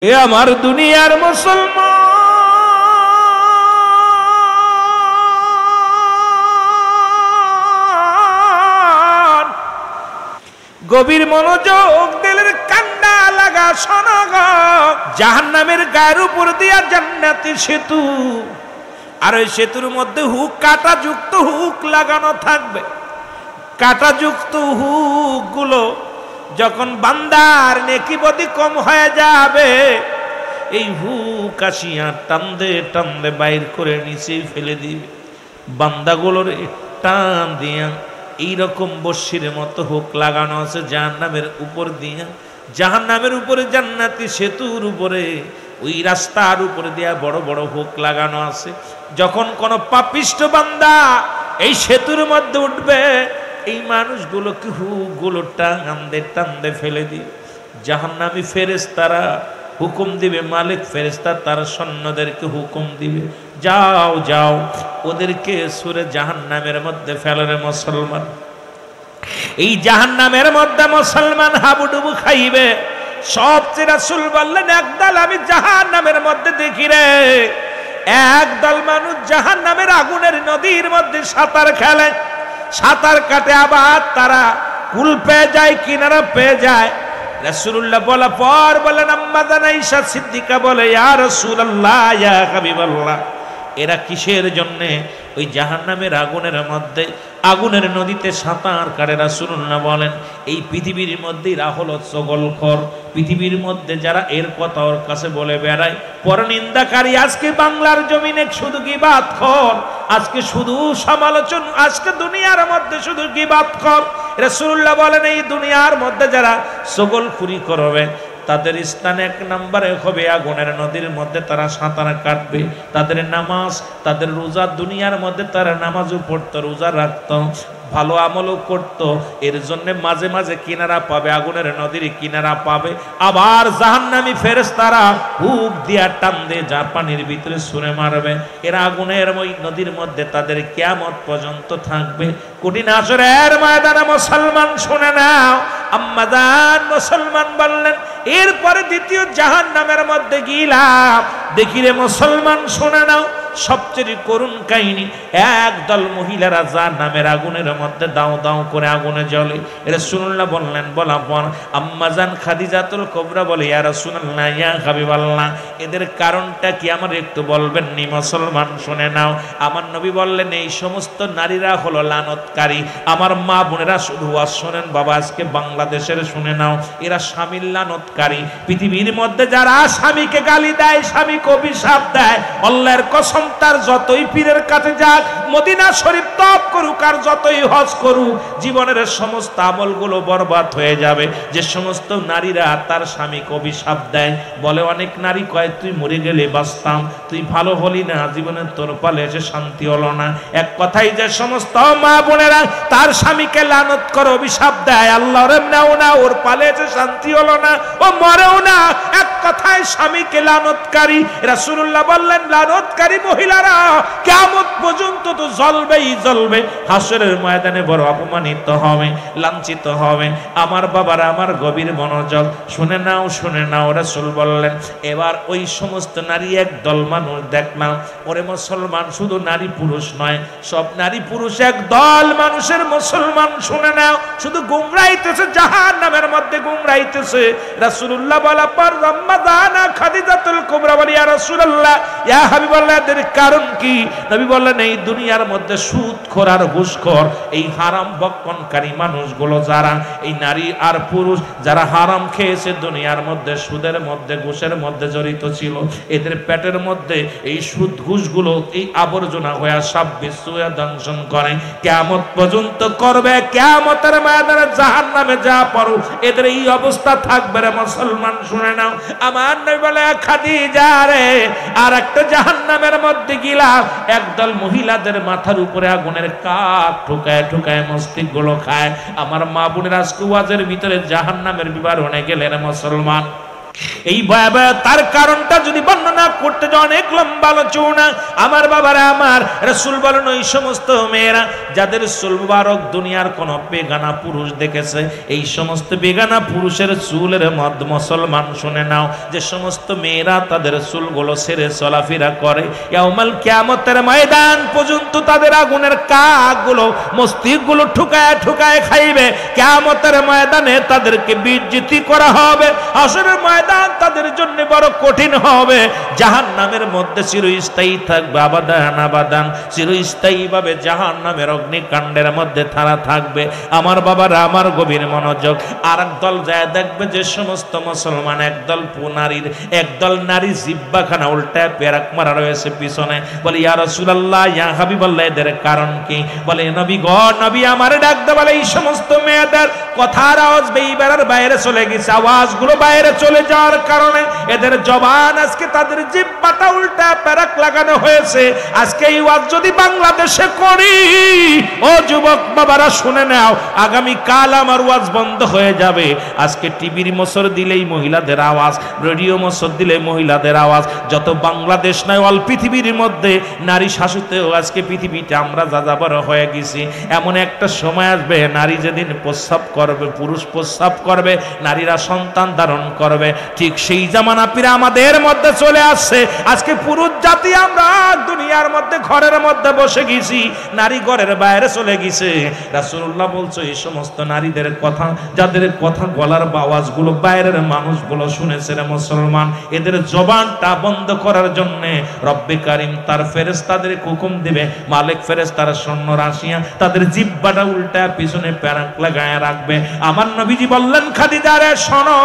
এ আমার দুনিয়ার মুসলমান, গভীর মনোযোগ দিলের কান্না লাগা শোনাগ। জাহান্নামের গায়ের উপর দিয়া জান্নাতি সেতু, আর ওই সেতুর মধ্যে হুক, কাঁটাযুক্ত হুক লাগানো থাকবে। কাঁটাযুক্ত হুক গুলো যখন বান্দার নেকি বদি কম হয়ে যাবে, এই হুক আসিয়া টানদে টানদে বাইর করে নিচে ফেলে দিবে। বান্দাগুলোর টান দিয়া এইরকম বর্ষির মতো হুক লাগানো আছে জাহান্নামের উপর দিয়া। জাহান্নামের উপরে জান্নাতি সেতুর উপরে ওই রাস্তার উপরে দিয়া বড় বড় হুক লাগানো আছে। যখন কোন পাপিষ্ট বান্দা এই সেতুর মধ্যে উঠবে, এই মানুষগুলোকে হুকগুলো টানদে টানদে ফেলে দিবে। জাহান্নামী ফেরেশতারা হুকুম দিবে, মালিক ফেরেশতা তার সৈন্যদেরকে হুকুম দিবে, যাও যাও ওদেরকে সুরে জাহান্নামের মধ্যে ফেলে রে মুসলমান। এই জাহান্নামের মধ্যে মুসলমান হাবুডুবু খাইবে। সবচেয়ে রাসূল বললেন, একদল আমি জাহান্নামের মধ্যে দেখি রে, একদল মানুষ জাহান্নামের আগুনের নদীর মধ্যে সাঁতার খেলে, সাঁতার কাটে, আবার তারা কুল পেয়ে যায়, কিনারা পেয়ে যায়। রাসূলুল্লাহ বলা পর বলেন, আম্মা জান আয়েশা সিদ্দিকা বলে, ইয়া রাসূলুল্লাহ, ইয়া হাবিবাল্লাহ, এরা কিসের জন্য ওই জাহান্নামের আগুনের মধ্যে, আগুনের নদীতে সাঁতার কাটে? রাসূলুল্লাহ বলেন, এই পৃথিবীর মধ্যে এরা হলো চগলখর। পৃথিবীর মধ্যে যারা এর কথা ওর কাছে বলে বেড়ায়, পরনিন্দাকারী, আজকে বাংলার জমিনে শুধু গীবাতখর, আজকে শুধু সমালোচনা, আজকে দুনিয়ার মধ্যে শুধু গীবাতখর। রাসূলুল্লাহ বলেন, এই দুনিয়ার মধ্যে যারা চগলখুরি করবে, তাদের স্থান এক নম্বরে হবে আগুনের নদীর মধ্যে তারা সাঁতার কাটবে। তাদের নামাজ, তাদের রোজা, দুনিয়ার মধ্যে তারা নামাজও পড়তো, রোজা রাখতো, ভালো আমলও করত, এর জন্য মাঝে মাঝে কিনারা পাবে, আগুনের নদীর কিনারা পাবে। আবার জাহান্নামী ফেরেশতারা হুক দিয়া টান দিয়ে যা পানির ভিতরে ছুঁড়ে মারবে। এরা আগুনের ওই নদীর মধ্যে তাদের কিয়ামত পর্যন্ত থাকবে। কঠিন হাসরের ময়দানে মুসলমান শুনে নাও, আম্মা জান মুসলমান বললেন, এরপরে দ্বিতীয় জাহান্নামের মধ্যে গিলাম, দেখি রে মুসলমান শুনে নাও, সবচেয়ে করুণ কাহিনী। একদল মহিলারা জাহান্নামের আগুনের মধ্যে দাও দাও করে আগুনে জ্বলে। রাসূলুল্লাহ বললেন, বলা পর আম্মা জান খাদিজাতুল কুবরা বলে, ইয়া রাসূলুল্লাহ, ইয়া হাবিবাল্লাহ, এদের কারণটা কি আমার একটু বলবেন নি? মুসলমান শুনে নাও। আমার নবী বললেন, এই সমস্ত নারীরা হলো লানতকারী। আমার মা বোনেরা শুধু ওয়াজ শোনেন বাবা, আজকে বাংলাদেশের শুনে নাও, এরা স্বামীর লানতকারী। পৃথিবীর মধ্যে যারা স্বামীকে গালি দেয়, স্বামীকে অভিশাপ দেয়, আল্লাহর কসম, তার যতই পীরের কাছে যাক, মদিনা শরীফ তওয়াফ করুক, আর যতই হজ করুক, জীবনের সমস্ত আমলগুলো বরবাদ হয়ে যাবে। যে সমস্ত নারীরা তার স্বামীকে অভিশাপ দেয়, বলে অনেক নারী কয়, তুই মরে গেলে বাঁচতাম, তুই ভালো হলি না, জীবনে তোর পালে এসে শান্তি হলো না। এক কথাই যে সমস্ত মা বোনেরা তার স্বামীকে লানত করে, অভিশাপ দেয়, আল্লাহ রে নাও না, ওর পালে এসে শান্তি হলো না, ও মরেও না, এক কথায় স্বামীকে লানতকারী। রাসূলুল্লাহ বললেন, লানতকারী মহিলারা কিয়ামত পর্যন্ত তো জ্বলবেই জ্বলবে, হাসরের ময়দানে বড় অপমানিত হবে, লাঞ্ছিত হবে। আমার বাবারা, আমার গভীর মনোযোগ শুনে নাও, শুনে নাও। রাসূল বললেন, এবার ওই সমস্ত নারী একদল মানুষ দেখলাম, ওরে মুসলমান, শুধু নারী পুরুষ নয়, সব নারী পুরুষ একদল মানুষের, মুসলমান শুনে নাও, শুধু গুমরাইতেছে, জাহান্নামের মধ্যে গুমরাইতেছে। রাসূলুল্লাহ বলা পর আম্মা জান খাদিজাতুল কুবরা বলি, ইয়া রাসূলুল্লাহ, ইয়া হাবিবাল্লাহ, এর কারণ কি? নবী বললেন, এই দুনিয়ার মধ্যে সুদখোর আর ঘুষখোর, এই হারাম ভক্ষণকারী মানুষগুলো যারা, এই নারী আর পুরুষ যারা হারাম খেয়েছে, দুনিয়ার মধ্যে সুদের মধ্যে, ঘুষের মধ্যে জড়িত ছিল, এদের পেটের মধ্যে এই সুদ ঘুষগুলো, এই আবর্জনা হয়ে সব বিশ্ব দংশন করে, কিয়ামত পর্যন্ত করবে। কিয়ামতের ময়দানে জাহান্নামে যা পড়ো, এদের এই অবস্থা থাকবে রে মুসলমান শুনে নাও। আমার নবী বলে, খাদিজা রে, আর একটা জাহান্নামের মধ্যে গিলাম, একদল মহিলাদের মাথার উপরে আগুনের কাক ঠুকায় ঠুকায় মস্তিষ্ক গুলো খায়। আমার মা বোনের আজকে ওয়াজের ভিতরে জাহান্নামের বিবরণে গেলেন মুসলমান। এই ভয়াবহ তার কারণটা যদি বর্ণনা বর্ণনা করতে যে অনেক লম্বা আলোচনা। আমার বাবারা আমার, রাসূল বলেন ওই সমস্ত মেয়েরা যাদের চুল মুবারক দুনিয়ার কোন বেগানা পুরুষ দেখেছে, এই সমস্ত বেগানা পুরুষের চুলের মধ্যে মুসলমান শুনে নাও, যে সমস্ত মেয়েরা তাদের চুলগুলো ছেড়ে চলাফেরা করে, ইয়াউমাল কিয়ামতের ময়দান পর্যন্ত তাদের আগুনের কাকগুলো মস্তিষ্কগুলো ঠুকায় ঠুকায় খাইবে। কিয়ামতের ময়দানে তাদেরকে বিজ্জিতি করা হবে। হাসরের ময়দান তাদের জন্য বড় কঠিন হবে। জাহান্নামের মধ্যে চিরস্থায়ী থাকবে, আবাদান আবাদান, চিরস্থায়ী ভাবে জাহান্নামের অগ্নিকাণ্ডের মধ্যে তারা থাকবে। আমার বাবারা আমার, গভীর মনোযোগ। আর একদল যায় দেখবে যে সমস্ত মুসলমান, একদল নারীর, একদল নারী জিব্বাখানা উল্টায় পেরাক মারা রয়েছে পিছনে। বলে ইয়া রাসূলুল্লাহ, ইয়া হাবিবাল্লাহ, এদের কারণ কি? বলে নবী গো, নবী আমারে ডাকতে বলে এই সমস্ত মেয়েদের কথার আওয়াজ বেইবারের বাইরে চলে গেছে। আওয়াজগুলো বাইরে চলে যাওয়ার কারণে এদের জবান আজকে তাদের জিহ্বাটা উল্টা পেরাক লাগানো হয়েছে। আজকে এই ওয়াজ যদি বাংলাদেশে করি, ও যুবক বাবারা শুনে নাও, আগামী কাল আমার ওয়াজ বন্ধ হয়ে যাবে। আজকে টিভির মোসর দিলেই মহিলাদের আওয়াজ, রেডিও মোসর দিলে মহিলাদের আওয়াজ। যত বাংলাদেশ নয়, অল পৃথিবীর মধ্যে নারী শাসিতেও আজকে পৃথিবীতে আমরা যাযাবর হয়ে গেছি। এমন একটা সময় আসবে, নারী যেদিন প্রস্রাব করবে, পুরুষ প্রস্রাব করবে, নারীরা সন্তান ধারণ করবে। ঠিক সেই জামানা ফিরে আমাদের মধ্যে চলে আসছে। আজকে পুরুষ জাতি আমরা দুনিয়ার মধ্যে ঘরের মধ্যে বসে গেছি, নারী ঘরের বাইরে চলে গেছে। রাসূলুল্লাহ বলছে এই সমস্ত নারীদের কথা, যাদের কথা গলার আওয়াজগুলো বাইরের মানুষগুলো শুনেছে রে মুসলমান, এদের জবানটা বন্ধ করার জন্য রব্বে কারীম তার ফেরেশতাদের হুকুম দিবে। মালিক ফেরেশতারা সৈন্য রাশিয়া তাদের জিহ্বাটা উল্টা পিছনে পেরাক লাগায় রাখবে। আমার নবীজি বললেন, খাদিজা রে শোনো,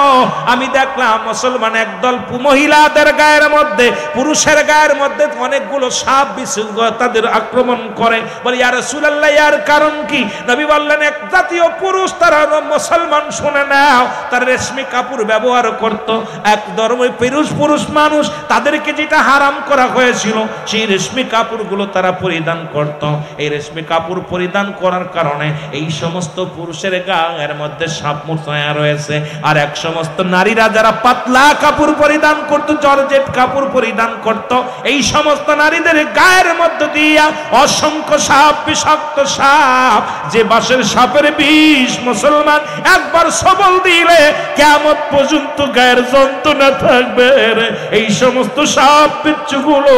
আমি দেখলাম মুসলমান একদল মহিলাদের গায়ের মধ্যে, পুরুষের গায়ের মধ্যে অনেকগুলো সাপ বিচ্ছু তাদের আক্রমণ করে। বলে ইয়া রাসূলুল্লাহ, এর কারণ কি? নবী বললেন, এক জাতীয় পুরুষ, তারা মুসলমান শুনে নাও, তারা রেশমি কাপড় ব্যবহার করত। এক ধর্মের পুরুষ মানুষ, তাদেরকে যেটা হারাম করা হয়েছিল সেই রেশমি কাপড়গুলো তারা পরিধান করত। এই রেশমি কাপড় পরিধান করার কারণে এই সমস্ত পুরুষের গায়ের মধ্যে সাপ মোছায়া রয়েছে। আর এক সমস্ত নারীরা যারা পাতলা কাপড় পরিধান করত, জর্জেট কাপড় পরিধান করত, এই সমস্ত নারীদের গায়ের মধ্যে দিয়া অসংখ্য সাপ, বিষাক্ত সাপ, যে বাঁশের সাপের বিষ মুসলমান একবার সবল দিলে কিয়ামত পর্যন্ত গায়ের যন্ত্রণা থাকবে। এই সমস্ত সাপ বিচ্ছুগুলো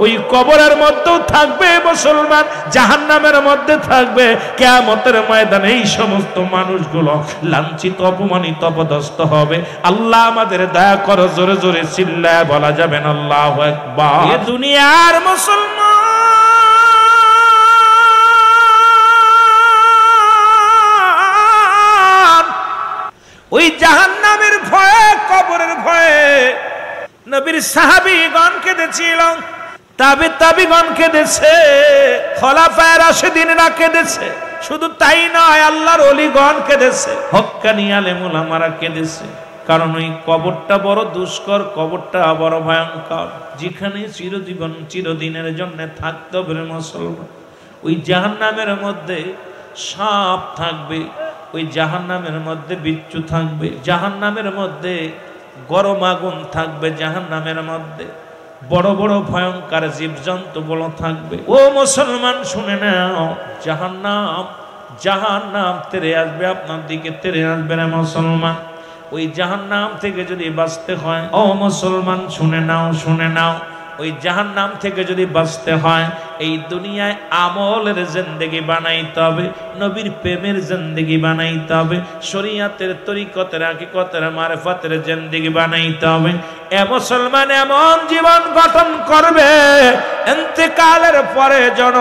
ওই কবরের মধ্যেও থাকবে মুসলমান, জাহান্নামের মধ্যে থাকবে। কিয়ামতের ময়দানে এই সমস্ত মানুষগুলো লাঞ্ছিত, অপমানিত, অপদস্থ হবে। আল্লাহ আমাদের দয়া করো, জোরে জোরে চিল্লায় বলা যাবে না আল্লাহু আকবার। এ দুনিয়ার মুসলমান ওই জাহান্নামের ভয়ে, কবরের ভয়ে নবীর সাহাবীগণ কেঁদেছিল, তাবিগণ কেঁদেছে, খোলাফায়ে রাশিদিনরা কেঁদেছে। শুধু তাই নয়, আল্লাহর ওলিগণ কেঁদেছে, হক্কানি আলেম উলামারা কেঁদেছে। কারণ ওই কবরটা বড় দুষ্কর, কবরটা বড় ভয়ঙ্কর, যেখানে চিরদিনের জন্য থাকতে হবে মুসলমান। ওই জাহান্নামের মধ্যে সাপ থাকবে, ওই জাহান্নামের মধ্যে বিচ্ছু থাকবে, জাহান্নামের মধ্যে গরম আগুন থাকবে, জাহান্নামের মধ্যে বড় বড় ভয়ঙ্কর জীবজন্তু বড় থাকবে। ও মুসলমান শুনে নাও, জাহান্নাম তেরে আসবে, আপনার দিকে তেরে আসবে না মুসলমান। ওই জাহান্নাম থেকে যদি বাঁচতে হয়, ও মুসলমান শুনে নাও, ওই জাহান্নাম থেকে যদি বাঁচতে হয়, এই দুনিয়ায় আমলের জিন্দেগি বানাইতে হবে, নবীর প্রেমের জিন্দেগি বানাইতে হবে, শরীয়তের তরিকতের, হাকিকতের, মারিফতের জিন্দেগি বানাইতে হবে। এ মুসলমান এমন জীবন গঠন করবে, ইন্তেকালের পরে যেন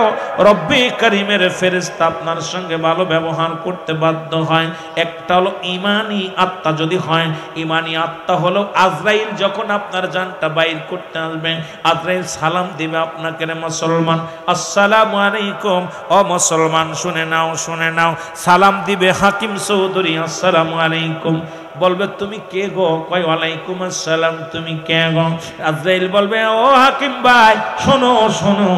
রব্বি করিমের ফেরেশতা আপনার সঙ্গে ভালো ব্যবহার করতে বাধ্য হয়। একটা হলো ঈমানি আত্মা যদি হয়, ঈমানি আত্মা হলো আজরাইল যখন আপনার জানটা বাইর করতে আসবে, আজরাইল সালাম দিবে আপনাকে, রে মুসলমান আসসালামু আলাইকুম। ও মুসলমান শুনে নাও, সালাম দিবে হাকিম চৌধুরী, আসসালামু আলাইকুম। বলবে তুমি কে গো? কয় ওয়ালাইকুম আসসালাম, তুমি কে গো? আজরাইল বলবে ও হাকিম ভাই শোনো শোনো,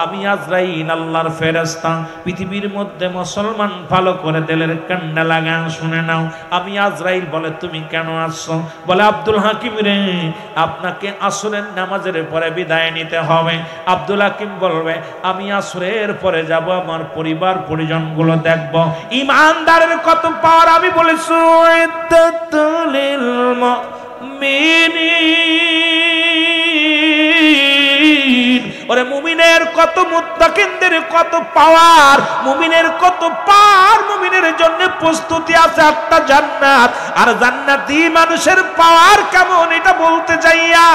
আমি আজরাইল আল্লাহর ফেরেশতা। পৃথিবীর মধ্যে মুসলমান ভালো করে দিলের কান্না লাগা শুনে নাও। আমি আজরাইল। বলে তুমি কেন আসছো? বলে আব্দুল হাকিম রে, আপনাকে আসরের নামাজের পরে বিদায় নিতে হবে। আব্দুল হাকিম বলবে আমি আসরের পরে যাব, আমার পরিবার পরিজন গুলো দেখবো। ইমানদারের কত পাওয়ার আমি বলেছি। ওরে মুমিনের কত, মুত্তাকিনদের কত পাওয়ার, মুমিনের কত পাওয়ার, মুমিনের জন্য প্রস্তুতি আছে 8টা জান্নাত। আর জান্নাতি মানুষের পাওয়ার কেমন এটা বলতে যাইয়া,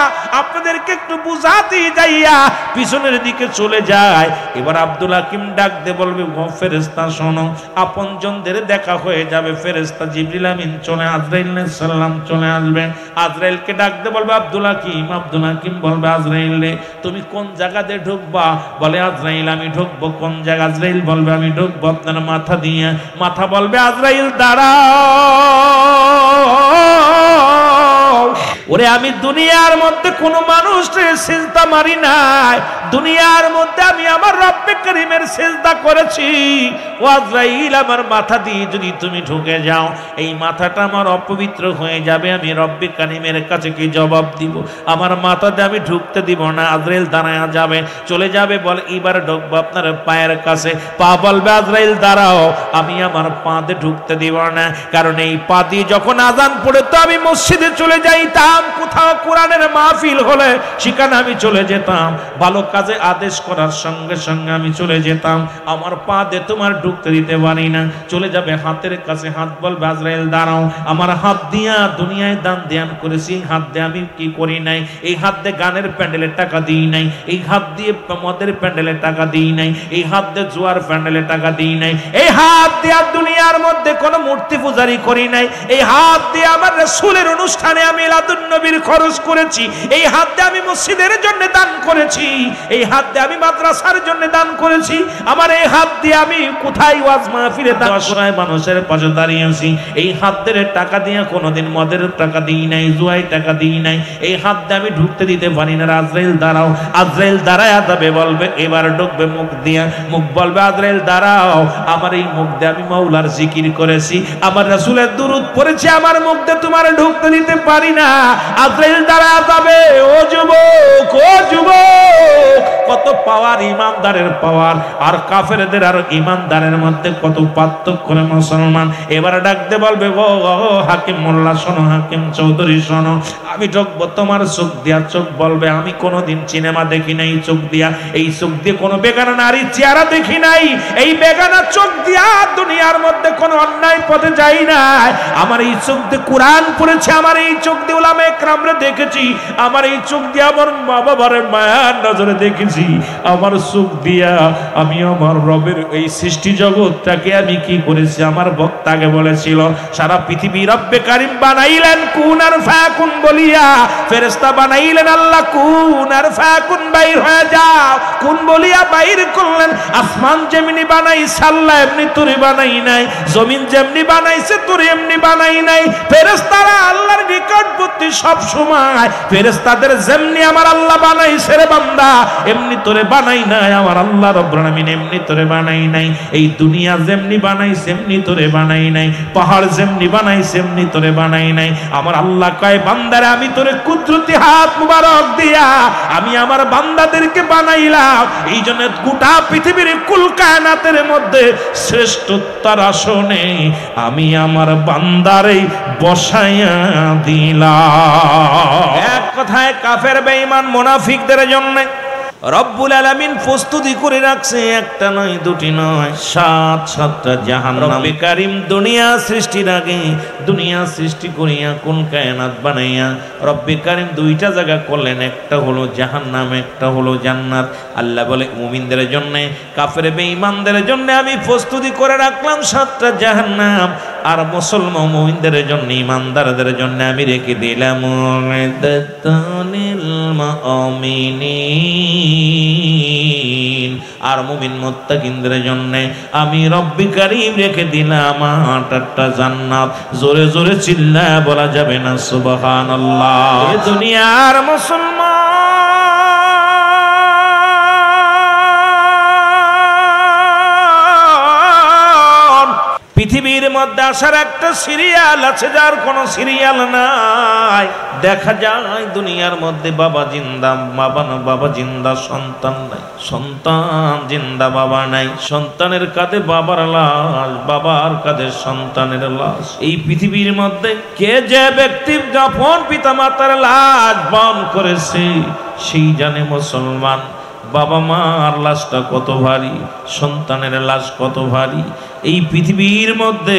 আপনাদেরকে একটু বুঝাতে যাইয়া পিছনের দিকে চলে যায়। এবার আব্দুল হাকিম ডাক দে বলবে ও ফেরেশতা শোনো, আপনজনদের দেখা হয়ে যাবে। ফেরেশতা জিবরিল আমিন চলে, আজরাইল আলাইহিস সালাম চলে আসবেন। আজরাইলকে ডাক দে বলবে আব্দুল হাকিম। আব্দুল হাকিম বলবে আজরাইল রে, তুমি কোন জায়গাতে ঢুকবা? বলে আজরাইল আমি ঢুকবো কোন জায়গা? আজরাইল বলবে আমি ঢুকবো আপনার মাথা দিয়ে। মাথা বলবে আজরাইল দাঁড়াও। ওরে আমি দুনিয়ার মধ্যে কোন মানুষের সিজদা মারি নাই, দুনিয়ার মধ্যে আমি আমার রব্বে করিমের সিজদা করেছি। ও আজরাইল আমার মাথা দিয়ে যদি তুমি ঢুকে যাও, এই মাথাটা আমার অপবিত্র হয়ে যাবে, আমি রব্বে করিমের কাছে কি জবাব দিব? আমার মাথাতে আমি ঢুকতে দিব না। আজরাইল দাঁড়ায়া যাবে, চলে যাবে। বলে এবার ঢুকবো আপনার পায়ের কাছে। পা বলবে আজরাইল দাঁড়াও, আমি আমার পাতে ঢুকতে দিব না, কারণ এই পা দিয়ে যখন আজান পড়ে তো আমি মসজিদে চলে যাইতাম, কোথাও কোরআনের মাহফিল হলে সেখানে আমি চলে যেতাম, ভালো কাজে আদেশ করার সঙ্গে সঙ্গে আমি চলে যেতাম। আমার পা দিয়ে তোমার ঢুকতে দিতে পারি না। চলে যাবে হাতের কাছে, হাত বলবে আজরাইল দাঁড়াও, আমার হাত দিয়া দুনিয়ায় দান ধ্যান করেছি, হাত দিয়ে আমি কি করি নাই? এই হাত দিয়ে গানের প্যান্ডেলের টাকা দিই নাই, এই হাত দিয়ে মদের প্যান্ডেলের টাকা দিই নাই, এই হাত দিয়ে জুয়ার প্যান্ডেলের টাকা দিই নাই, এই হাত দিয়ে দুনিয়ার মধ্যে কোনো মূর্তি পূজারি করি নাই, এই হাত দিয়ে আমার রাসূলের অনুষ্ঠানে আমি মিলাদুন নবীর খরচ করেছি, এই হাত দিয়ে আমি মসজিদের জন্য দান করেছি, এই হাত দিয়ে আমি মাদ্রাসার জন্য দান করেছি, আমার এই হাত দিয়ে আমি কোথায় ওয়াজ মাহফিলে অসহায় মানুষের পাশে দাঁড়িয়েছি, এই হাত দিয়ে টাকা দিয়ে কোনোদিন মদের টাকা দিই নাই, জুয়ায় টাকা দিই নাই, এই হাত দিয়ে আমি ঢুকতে দিতে পারি না। আজরাইল দাঁড়াও। আজরাইল দাঁড়ায়া যাবে, বলবে এবার ঢুকবে মুখ দিয়ে। মুখ বলবে আজরাইল দাঁড়াও, আমার এই মুখ দিয়ে আমি মাওলার জিকির করেছি, আমার রাসূলের দুরূদ পড়েছি, আমার মুখ দিয়ে তোমার ঢুকতে দিতে পারি না। আজরাইল দাঁড়ায়া যাবে। ও যুবক, ও যুবক, কত পাওয়ার ইমানদারের পাওয়ার আর কাফেরদের আর ইমানদারের মধ্যে কত পার্থক্য রে মুসলমান। এবার ডাকতে বলবে ও হাকিম মোল্লা শোনো, হাকিম চৌধুরী শোনো, আমি ঢুকবো তোমার চোখ দিয়া। চোখ বলবে আমি কোনোদিন সিনেমা দেখি নাই চোখ দিয়া, এই চোখ দিয়ে কোনো বেগানা নারী চেহারা দেখি নাই, এই বেগানা চোখ দিয়া দুনিয়ার মধ্যে কোনো অন্যায় পথে যাই নাই, আমার এই চোখ দিয়ে কোরআন পড়েছে, আমার এই চোখ দিয়ে উলামায়ে কেরামরে দেখেছি, আমার এই চোখ দিয়ে আমার মা বাবার মায়ার নজরে দেখেছি, আমার চোখ দিয়া আমি আমার রবের এই সৃষ্টি জগৎটাকে আমি কি করেছি। আমার বক্তাকে বলেছিল সারা পৃথিবী রব্বে কারিম বানাইলেন কুন আর ফায়াকুন বলিয়া, ফেরেশতা বানাইলেন আল্লাহ কুন আর ফায়াকুন বাইর হয়ে যাও, কুন বলিয়া বাইর করলেন। আসমান যেমনি বানাইছে আল্লাহ এমনি তোরে বানাই নাই, জমিন যেমনি বানাইছে তোরে এমনি বানাই নাই। ফেরেশতারা আল্লাহর নিকটবর্তী সব সময়, ফেরেশতাদের যেমনি আমার আল্লাহ বানাইছে রে বান্দা এমনি তোরে বানাই নাই, আমার আল্লাহ রব্বুল আলামিন এমনি তোরে বানাই নাই। এই দুনিয়া যেমনি বানাইছে এমনি তোরে বানাই নাই, পাহাড় যেমনি বানাইছে এমনি তোরে বানাই নাই। আমার আল্লাহ কয় বান্দারে আমি তোরে কুদরতি হাত মুবারক দিয়া আমি আমার বান্দাদেরকে বানাইলাম, এই জন্য গোটা পৃথিবীর কুল কায়নাতের মধ্যে শ্রেষ্ঠতার আসনে আমি আমার বান্দারে বসাইয়া দিলাম। এক কথায় কাফের বেঈমান মুনাফিকদের জন্য রব্বুল আলামিন প্রস্তুতি করে রাখছে, একটা নয় দুটি নয়, 7টা জাহান্নাম। রব্বে কারীম দুনিয়া সৃষ্টির আগে, দুনিয়া সৃষ্টি করিয়া কোন কায়নাত বানাইয়া রব্বে কারীম 2টা জায়গা করলেন, একটা হলো জাহান্নাম, একটা হলো জান্নাত। আল্লাহ বলে মুমিনদের জন্য, কাফের বেঈমানদের জন্য আমি প্রস্তুতি করে রাখলাম 7টা জাহান্নাম, আর মুসলমান মুমিনদের জন্য, ইমানদারদের জন্য আমি রেখে দিলাম মুমিনিন আর মুমিন মুত্তাকিনদের জন্য আমি রব্বি কারীম রেখে দিলাম 8টা জান্নাত। জোরে জোরে চিল্লায় বলা যাবে না সুবহানাল্লাহ। এ দুনিয়ার মুসলমান পৃথিবীর মধ্যে আসার একটা সিরিয়াল আছে, যার কোনো সিরিয়াল নাই। দেখা যায় দুনিয়ার মধ্যে বাবা জিন্দা, বাবা জিন্দা, সন্তান নাই, সন্তান জিন্দা, বাবা নাই। সন্তানের কাঁধে বাবার লাশ, বাবার কাঁধে সন্তানের লাশ। এই পৃথিবীর মধ্যে কে যে ব্যক্তি যখন পিতা মাতার লাশ বহন করেছে সেই জানে মুসলমান বাবা মার লাশটা কত ভারী, সন্তানের লাশ কত ভারী। এই পৃথিবীর মধ্যে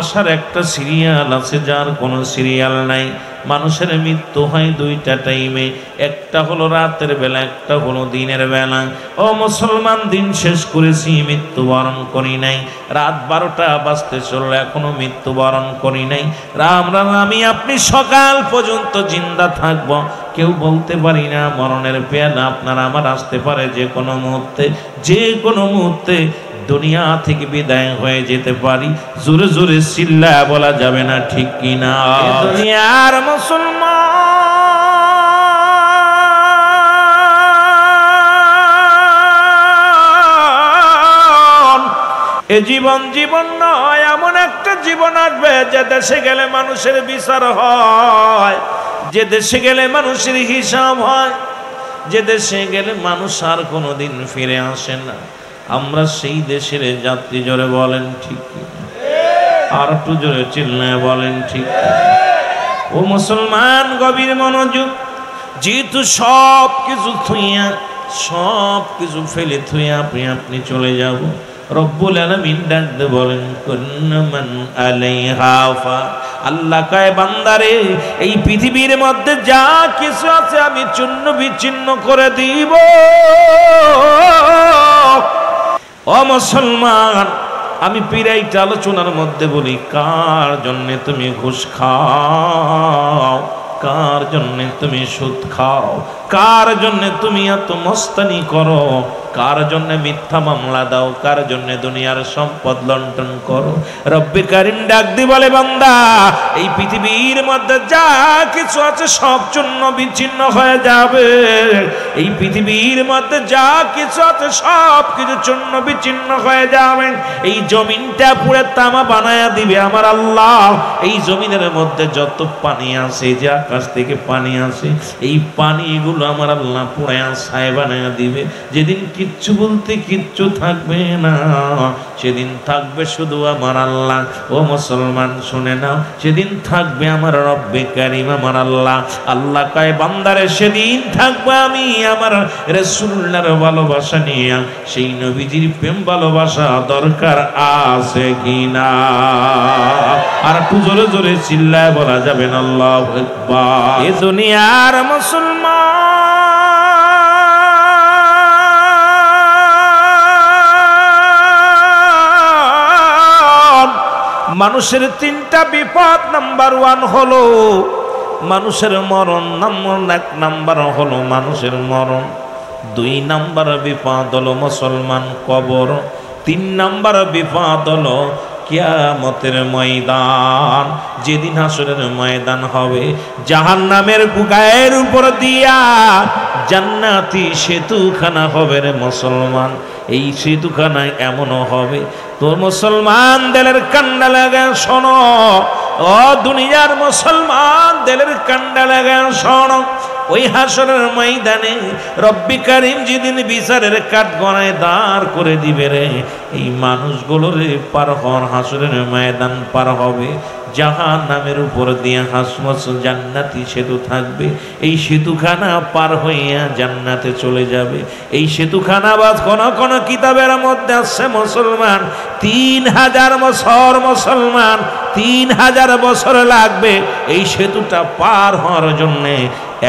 আসার একটা সিরিয়াল আছে, যার কোনো সিরিয়াল নাই। মানুষের মৃত্যু হয় 2টা টাইমে, একটা হলো রাতের বেলা, একটা হলো দিনের বেলা। ও মুসলমান, দিন শেষ করেছি, মৃত্যুবরণ করি নাই। রাত 12টা বাজতে চললো, এখনো মৃত্যুবরণ করি নাই। রাম রাম আমি আপনি সকাল পর্যন্ত জিন্দা থাকবো, কেউ বলতে পারি না। মরণের পেয়ালা আপনার আমার আসতে পারে যে কোনো মুহূর্তে, যে কোনো মুহূর্তে দুনিয়া থেকে বিদায় হয়ে যেতে পারি। জোরে জোরে চিল্লা বলা যাবে না ঠিক কিনা? দুনিয়ার মুসলমান এ জীবন জীবন নয়, এমন একটা জীবন আসবে যে দেশে গেলে মানুষের বিচার হয়, যে দেশে গেলে মানুষের হিসাব হয়, যে দেশে গেলে মানুষ আর কোনোদিন ফিরে আসে না। আমরা সেই দেশের যাত্রী। জোরে বলেন ঠিক কিনা? আর একটু জোরে চিল্লায় বলেন ঠিক কিনা? ও মুসলমান, গভীর মনোযোগ। যেহেতু সব কিছু থুইয়া, সব কিছু ফেলে থুইয়া আপনি চলে যাব, রব্বুল আলামিন ডাকতে বলেন কুল্লু মান আলাইহা ফান। আল্লাহ কয় বান্দারে, এই পৃথিবীর মধ্যে যা কিছু আছে আমি চূর্ণ বিচ্ছিন্ন করে দিব। ও মুসলমান, আমি পিরাইটা আলোচনার মধ্যে বলি, কার জন্যে তুমি ঘুষ খাও, কার জন্যে তুমি সুদ খাও, কার জন্যে তুমি এত মস্তানি করো, কার জন্য মিথ্যা মামলা দাও, কার জন্য দুনিয়ার সম্পদ লুণ্ঠন করো। রব্বে কারীম ডাক দি বলে, বান্দা এই পৃথিবীর মধ্যে যা কিছু আছে সব চূর্ণ বিচ্ছিন্ন হয়ে যাবে। এই পৃথিবীর মধ্যে যা কিছু আছে সব কিছু চূর্ণ বিচ্ছিন্ন হয়ে যাবে। এই জমিনটা পুরো তামা বানায়া দিবে আমার আল্লাহ। এই জমিনের মধ্যে যত পানি আছে, যে আকাশ থেকে পানি আছে, এই পানিগুলো আমার আল্লাহ পুরায়া ছাই বানায়া দিবে। যেদিন কিচ্ছু বলতে কিচ্ছু থাকবে না, সেদিন থাকবে শুধু আমার আল্লাহ। ও মুসলমান শুনে নাও, সেদিন থাকবে আমার রব্বে কারীম, আমার আল্লাহ। আল্লাহ কয় বান্দারে, সেদিন থাকবে আমি আমার রাসূলুল্লাহর ভালোবাসা নিয়ে। সেই নবীজির প্রেম ভালোবাসা দরকার আছে কিনা? আর একটু জোরে জোরে চিল্লায় বলা যাবে না আল্লাহু আকবার। এ দুনিয়ার মুসলমান, মানুষের 3টা বিপদ। নাম্বার 1 হলো মানুষের মরণ, এক নাম্বার হলো মানুষের মরণ, 2 নাম্বার বিপদ হলো মুসলমান কবর, 3 নাম্বার বিপদ হলো কিয়ামতের ময়দান। যেদিন হাসরের ময়দান হবে, জাহান্নামের গায়ের উপর দিয়া জান্নাতি সেতুখানা হবে রে মুসলমান। এই সেতুখানায় এমনও হবে, তোর মুসলমান দিলের কান্ডা লাগা শোনো। ও দুনিয়ার মুসলমান, দিলের কান্ডা লাগা শোনো। ওই হাসরের ময়দানে রব্বি কারীম যেদিন বিচারের কাঠগড়ায় দাঁড় করে দিবে রে, এই মানুষগুলোরে পার হওয়ার হাসরের ময়দান পার হবে। জাহান্নামের উপর দিয়ে হাসমস জান্নাতি সেতু থাকবে। এই সেতুখানা পার হইয়া জান্নাতে চলে যাবে। এই সেতুখানা বা কোন কিতাবের মধ্যে আছে মুসলমান 3000 বছর, মুসলমান 3000 বছর লাগবে এই সেতুটা পার হওয়ার জন্যে।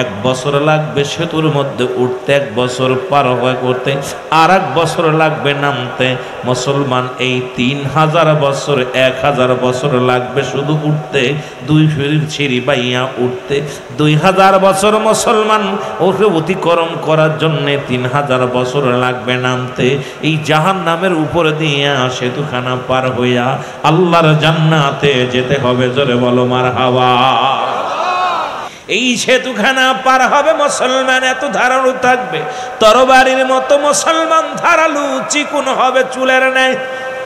1 বছর লাগবে সেতুর মধ্যে উঠতে, 1 বছর পার হয়ে করতে, আর 1 বছর লাগবে নামতে। মুসলমান এই 3000 বছর, 1000 বছর লাগবে শুধু উঠতে, 2 সিঁড়ি বাইয়া উঠতে। 2000 বছর মুসলমান ওকে অতিক্রম করার জন্য 3000 বছর লাগবে নামতে। এই জাহান্নামের উপরে দিয়া সেতুখানা পার হইয়া আল্লাহর জান্নাতে যেতে হবে। জোরে বলো মারহাবা। এই সেতুখানা পার হবে মুসলমান এত ধারালো থাকবে, তরবারির মতো মুসলমান ধারালো চিকুন হবে চুলের ন্যায়।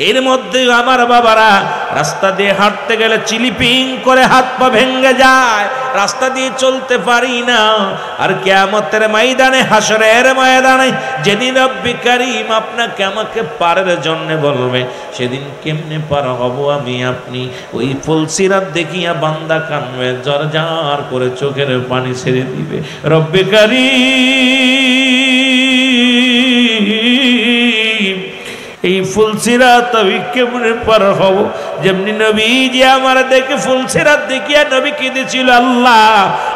এর মধ্যে আমার বাবারা রাস্তা দিয়ে হাঁটতে গেলে চিলিপিং করে হাত পা ভেঙে যায়, রাস্তা দিয়ে চলতে পারি না। আর কিয়ামতের ময়দানে, হাসরের ময়দানে যেদিন রব্বি কারীম আপনাকে আমাকে পারের জন্য বলবে, সেদিন কেমনে পার হব আমি আপনি? ওই ফুলসিরাত দেখিয়া বান্দা কানবে, জরজার করে চোখের পানি ছেড়ে দিবে। রব্বি কারীম এই ফুলসিরাত আমি কেমনে পার হব? যেমনি নবীজি আমার দেখে ফুলসিরাত দেখিয়া নবী কেঁদেছিল, আল্লাহ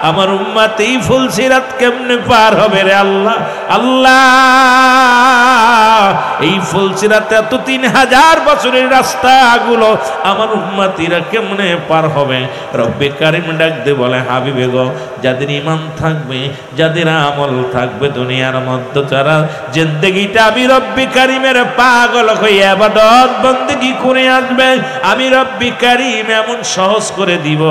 আমার উম্মত এই ফুলসিরাত কেমনে পার হবে রে আল্লাহ। আল্লাহ এই ফুলসিরাত এত 3000 বছরের রাস্তাগুলো আমার উম্মতিরা কেমনে পার হবে? রব্বে কারীম ডাক দে বলে, হাবিবে গো, যাদের ঈমান থাকবে, যাদের আমল থাকবে, দুনিয়ার মধ্যে যারা জিন্দেগিটা আমি রব্বে কারীমের পাগল হয়ে ইবাদত বন্দেগী করে আসবে, আমি রব্বি কারীম এমন সহজ করে দিব